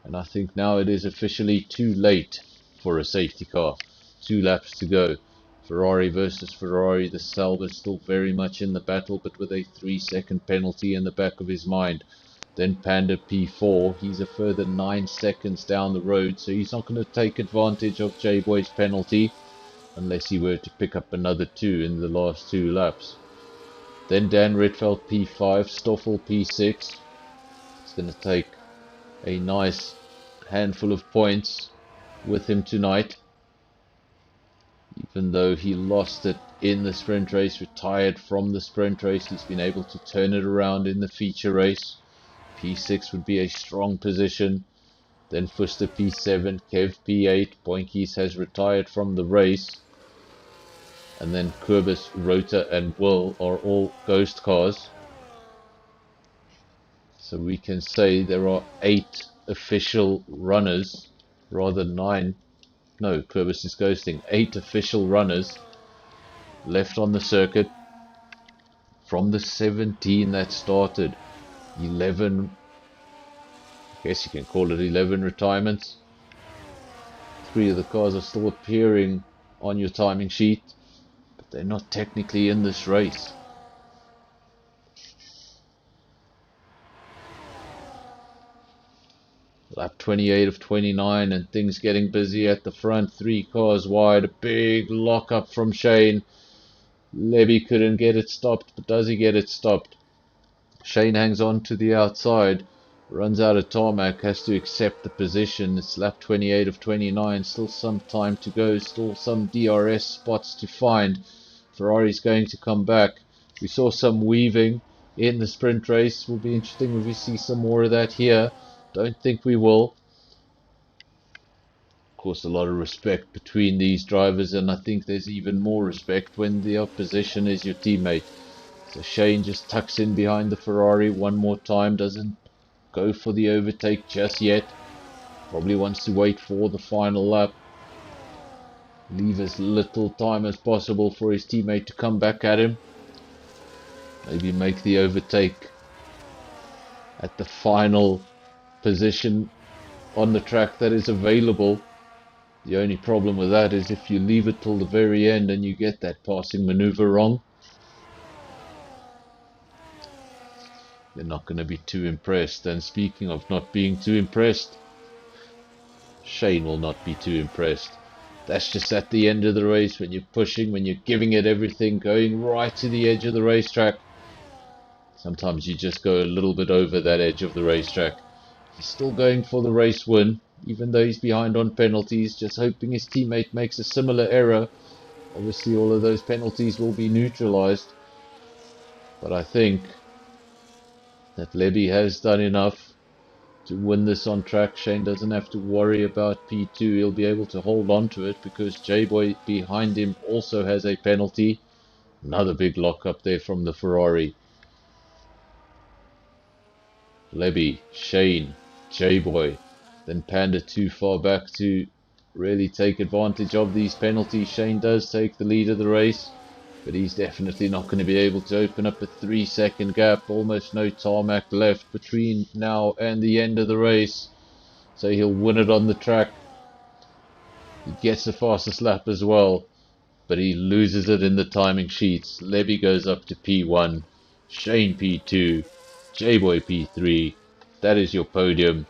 And I think now it is officially too late for a safety car. 2 laps to go. Ferrari versus Ferrari. The Salva is still very much in the battle, but with a 3-second penalty in the back of his mind. Then Panda P4. He's a further 9 seconds down the road, so he's not going to take advantage of J-Boy's penalty unless he were to pick up another 2 in the last 2 laps. Then Dan Rietveld P5, Stoffel P6. It's going to take a nice handful of points with him tonight. Even though he lost it in the sprint race, retired from the sprint race, he's been able to turn it around in the feature race. P6 would be a strong position. Then Fuster P7, Kev P8, Boinkies has retired from the race. And then Quibus, Rota and Will are all ghost cars. So we can say there are 8 official runners, rather 9. No, Quibus is ghosting. 8 official runners left on the circuit from the 17 that started. 11 Guess you can call it 11 retirements. 3 of the cars are still appearing on your timing sheet, but they're not technically in this race. Lap 28 of 29 and things getting busy at the front. 3 cars wide. A big lockup from Shane. Levy couldn't get it stopped, but does he get it stopped? Shane hangs on to the outside. Runs out of tarmac. Has to accept the position. It's lap 28 of 29. Still some time to go. Still some DRS spots to find. Ferrari's going to come back. We saw some weaving in the sprint race. Will be interesting if we see some more of that here. Don't think we will. Of course, a lot of respect between these drivers, and I think there's even more respect when the opposition is your teammate. So Shane just tucks in behind the Ferrari one more time, doesn't go for the overtake just yet. Probably wants to wait for the final lap. Leave as little time as possible for his teammate to come back at him. Maybe make the overtake at the final position on the track that is available. The only problem with that is if you leave it till the very end and you get that passing maneuver wrong, you're not going to be too impressed. And speaking of not being too impressed, Shane will not be too impressed. That's just at the end of the race when you're pushing, when you're giving it everything, going right to the edge of the racetrack. Sometimes you just go a little bit over that edge of the racetrack. He's still going for the race win, even though he's behind on penalties, just hoping his teammate makes a similar error. Obviously all of those penalties will be neutralized, but I think that Levy has done enough to win this on track. Shane doesn't have to worry about P2. He'll be able to hold on to it because J-Boy behind him also has a penalty. Another big lock up there from the Ferrari. Levy, Shane, J-Boy, then Panda too far back to really take advantage of these penalties. Shane does take the lead of the race, but he's definitely not going to be able to open up a 3-second gap. Almost no tarmac left between now and the end of the race, so he'll win it on the track. He gets the fastest lap as well, but he loses it in the timing sheets. Levy goes up to P1, Shane P2, J-Boy P3. That is your podium.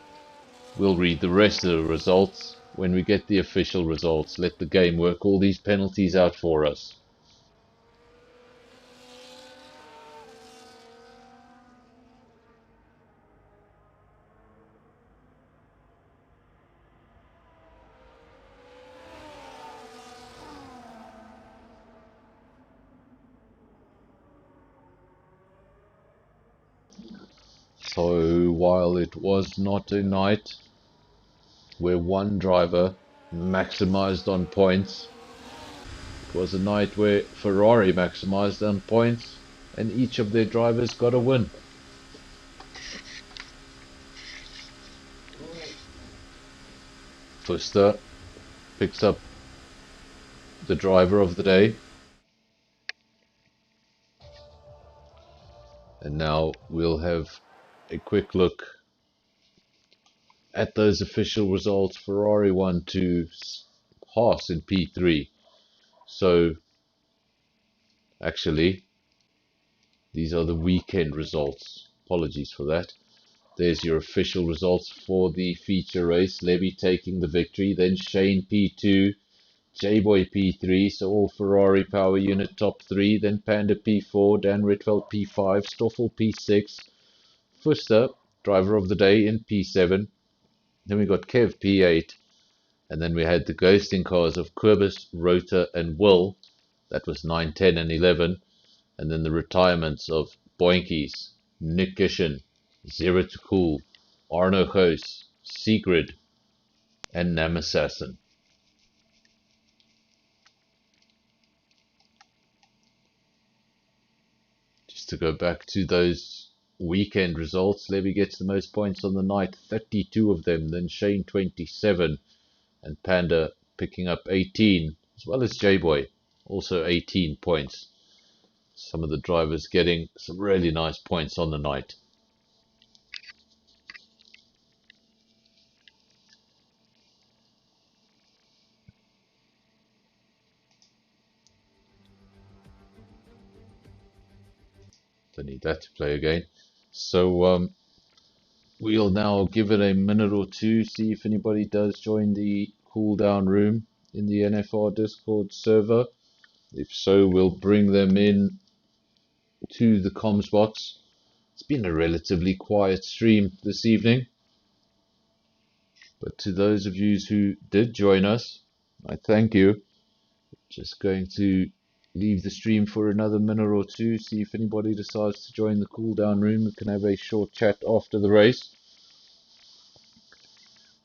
We'll read the rest of the results when we get the official results. Let the game work all these penalties out for us. So while it was not a night where one driver maximized on points, it was a night where Ferrari maximized on points and each of their drivers got a win. Fuster picks up the driver of the day. And now we'll have a quick look at those official results. Ferrari won to Haas in P3. So actually, these are the weekend results. Apologies for that. There's your official results for the feature race. Levy taking the victory. Then Shane P2, J-Boy P3. So all Ferrari power unit top 3. Then Panda P4, Dan Ritveld P5, Stoffel P6, Fuster, driver of the day, in P7. Then we got Kev P8. And then we had the ghosting cars of Quibus, Rota, and Will. That was 9, 10, and 11. And then the retirements of Boinkies, Nick Gishin, Zero to Cool, Arno Goos, Sigrid, and Nam Assassin. Just to go back to those weekend results, Levy gets the most points on the night, 32 of them. Then Shane 27, and Panda picking up 18, as well as J-Boy, also 18 points. Some of the drivers getting some really nice points on the night. Don't need that to play again. So we'll now give it a minute or two, see if anybody does join the cool down room in the NFR Discord server. If so, we'll bring them in to the comms box. It's been a relatively quiet stream this evening, but to those of you who did join us, I thank you. Just going to leave the stream for another minute or two, see if anybody decides to join the cool down room. We can have a short chat after the race.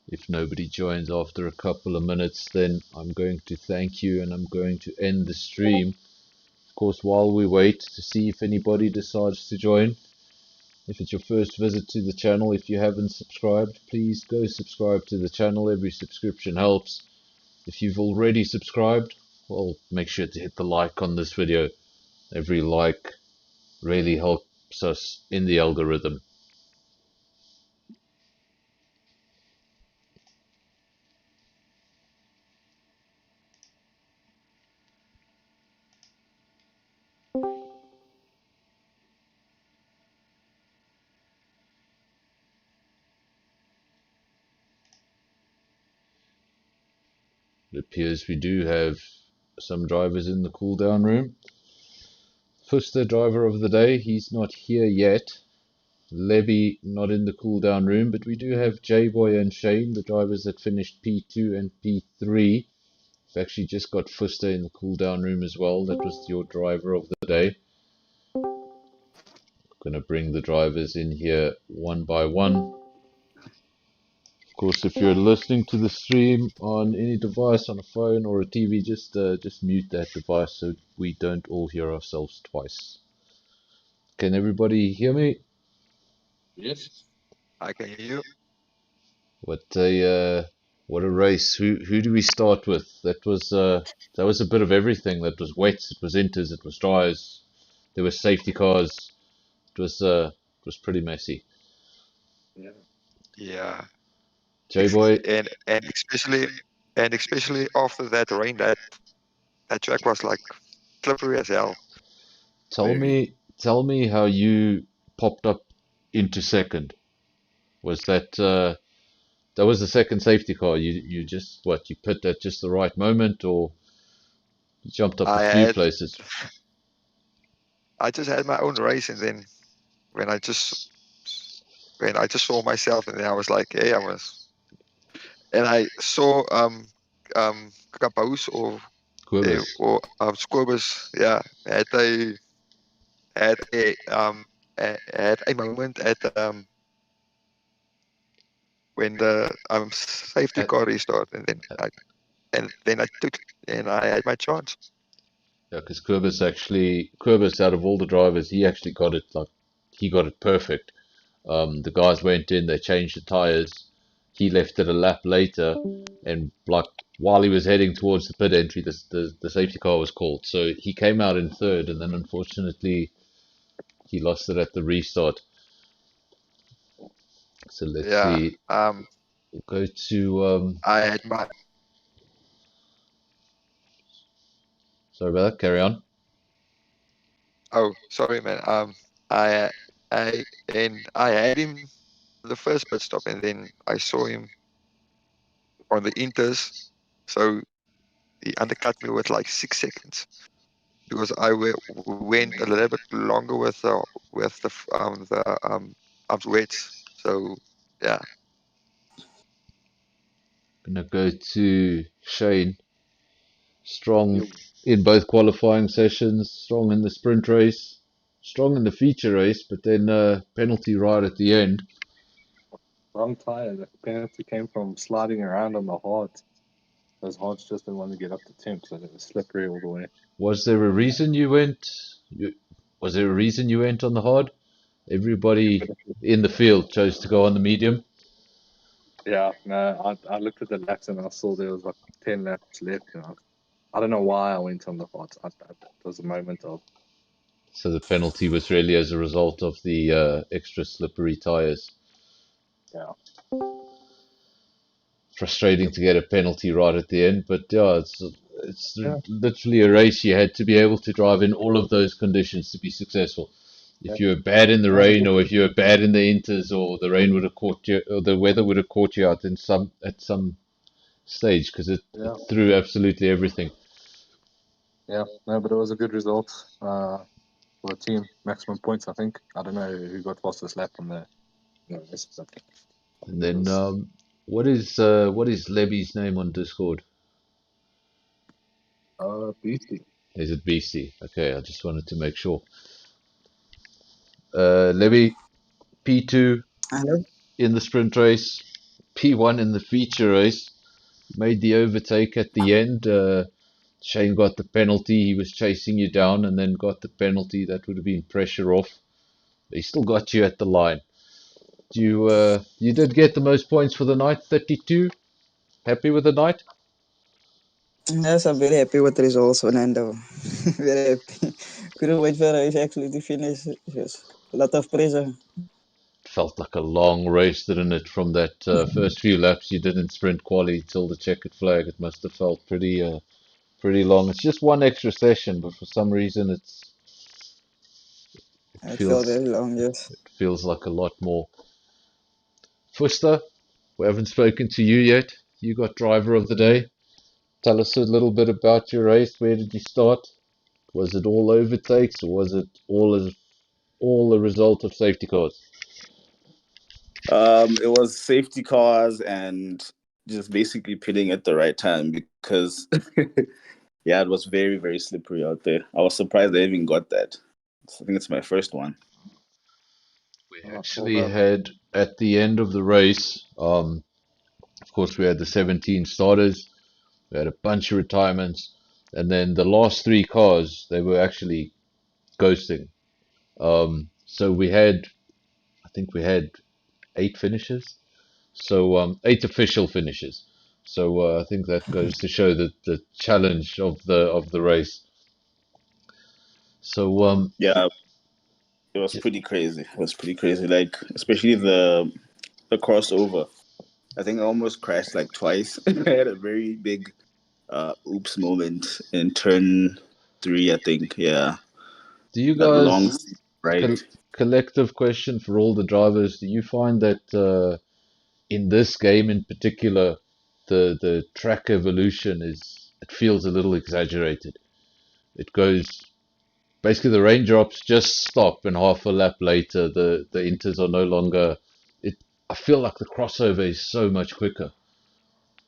If nobody joins after a couple of minutes, then I'm going to thank you and I'm going to end the stream. Of course, while we wait to see if anybody decides to join, if it's your first visit to the channel, if you haven't subscribed, please go subscribe to the channel. Every subscription helps. If you've already subscribed, well, make sure to hit the like on this video. Every like really helps us in the algorithm. It appears we do have some drivers in the cool down room. First, the driver of the day, he's not here yet. Levy not in the cool down room, but we do have J-Boy and Shane, the drivers that finished P2 and P3. We've actually just got Fuster in the cool down room as well. That was your driver of the day. Going to bring the drivers in here one by one. Of course, if you're listening to the stream on any device, on a phone or a TV, just mute that device so we don't all hear ourselves twice. Can everybody hear me?
Yes, I can hear you.
What a race! Who do we start with? That was a bit of everything. That was wets, it was inters, it was dries. There were safety cars. It was pretty messy.
Yeah,
J-Boy,
and especially after that rain, that track was like slippery as hell.
tell me how you popped up into second. Was that was the second safety car? You just you pit at just the right moment, or you jumped up a few places?
I just had my own race, and then when I just saw myself, and then I was like, hey, and I saw Kapous or Squibus, yeah, had a moment at when the safety car restarted, and then I had my chance.
Yeah, because Quibus, out of all the drivers, he actually got it perfect. The guys went in, they changed the tires. He left it a lap later, and while he was heading towards the pit entry, the safety car was called. So he came out in third, and then unfortunately he lost it at the restart. So let's see. We'll go to.
I had my.
Sorry about that. Carry on.
Oh, sorry, man. I had him the first pit stop, and then I saw him on the inters, so he undercut me with like 6 seconds because I went a little bit longer with the wets. So yeah.
Gonna go to Shane. Strong in both qualifying sessions, strong in the sprint race, strong in the feature race, but then penalty right at the end.
Wrong tire. The penalty came from sliding around on the hards. Those hards just didn't want to get up to temp, so it was slippery all the way.
Was there a reason you went? Was there a reason you went on the hard? Everybody in the field chose to go on the medium.
Yeah, no, I looked at the laps and I saw there was like 10 laps left, and I don't know why I went on the hards. It was a moment of.
So the penalty was really as a result of the extra slippery tires.
Yeah.
Frustrating to get a penalty right at the end, but yeah, it's literally a race. You had to be able to drive in all of those conditions to be successful.
Yeah.
If you were bad in the
That was a
rain,
good.
or if you were bad in the inters, or the rain would have caught you, or the weather would have caught you out in some at some stage, because it
Yeah,
threw absolutely everything.
yeah. No, but it was a good result for the team. Maximum points, I think. I don't know who got fastest lap on the. No, it's, but I
And
think it
then,
was
what is Levy's name on Discord?
BC.
Is it BC? Okay, I just wanted to make sure. Levy, P2
Hello.
in the sprint race, P1 in the feature race. Made the overtake at the end. Shane got the penalty. He was chasing you down and then got the penalty. That would have been pressure off. But he still got you at the line. You did get the most points for the night, 32. Happy with the night?
Yes, I'm very happy with the results, Fernando. Very happy. Couldn't wait for the race actually to finish. Yes. A lot of pressure.
Felt like a long race, didn't it? From that first few laps you did in sprint quali till the checkered flag, it must have felt pretty long. It's just one extra session, but for some reason it
It felt
feels
very long, yes.
it feels like a lot more. Fuster, we haven't spoken to you yet. You got driver of the day. Tell us a little bit about your race. Where did you start? Was it all overtakes, or was it all a result of safety cars?
It was safety cars and just basically pitting at the right time because, yeah, it was very, very slippery out there. I was surprised I even got that. I think it's my first one.
We
Well
actually
done.
had at the end of the race, of course, we had the 17 starters, we had a bunch of retirements, and then the last three cars they were actually ghosting. So I think we had eight finishes, so eight official finishes. So I think that goes to show that the challenge of the race. So
Yeah, it was pretty crazy. It was pretty crazy. Like especially the crossover. I think I almost crashed like twice. I had a very big oops moment in turn 3. I think. Yeah,
do you
that
guys
long right.
collective question for all the drivers? Do you find that in this game in particular, the track evolution it feels a little exaggerated? It goes basically the raindrops just stop, and half a lap later the inters are no longer. It I feel like the crossover is so much quicker.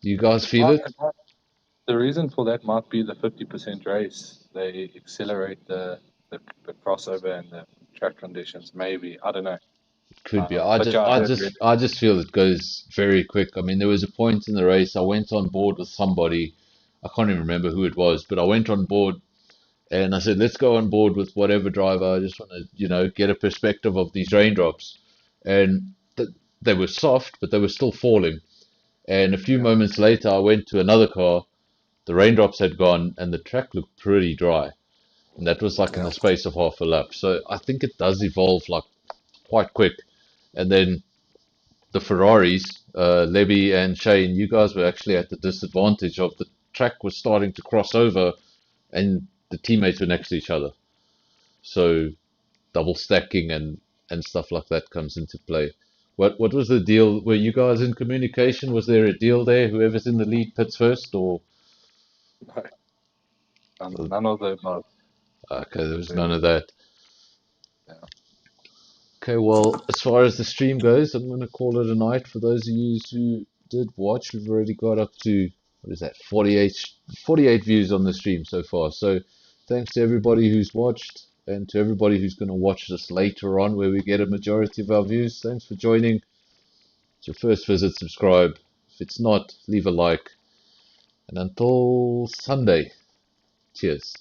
Do you guys feel it?
The reason for that might be the 50% race. They accelerate the crossover and the track conditions. Maybe I don't know.
Could be.
But yeah, I do agree.
I just feel it goes very quick. I mean, there was a point in the race I went on board with somebody. I can't even remember who it was, but I went on board and I said, "Let's go on board with whatever driver. I just want to, get a perspective of these raindrops." And they were soft, but they were still falling. And a few
Yeah,
moments later, I went to another car. The raindrops had gone, and the track looked pretty dry. And that was like in
yeah,
the space of half a lap. So I think it does evolve like quite quick. And then the Ferraris, Levy and Shane, you guys were actually at the disadvantage of the track was starting to cross over, and the teammates were next to each other. So double stacking and stuff like that comes into play. What was the deal? Were you guys in communication? Was there a deal there? Whoever's in the lead pits first, or
no, none of them are.
okay, there was none of that.
Yeah.
Okay, well, as far as the stream goes, I'm going to call it a night. For those of you who did watch, we've already got up to, what is that, 48 views on the stream so far. So thanks to everybody who's watched and to everybody who's going to watch this later on where we get a majority of our views. Thanks for joining. It's your first visit, subscribe. If it's not, leave a like. And until Sunday, cheers.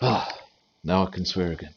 Ah, now I can swear again.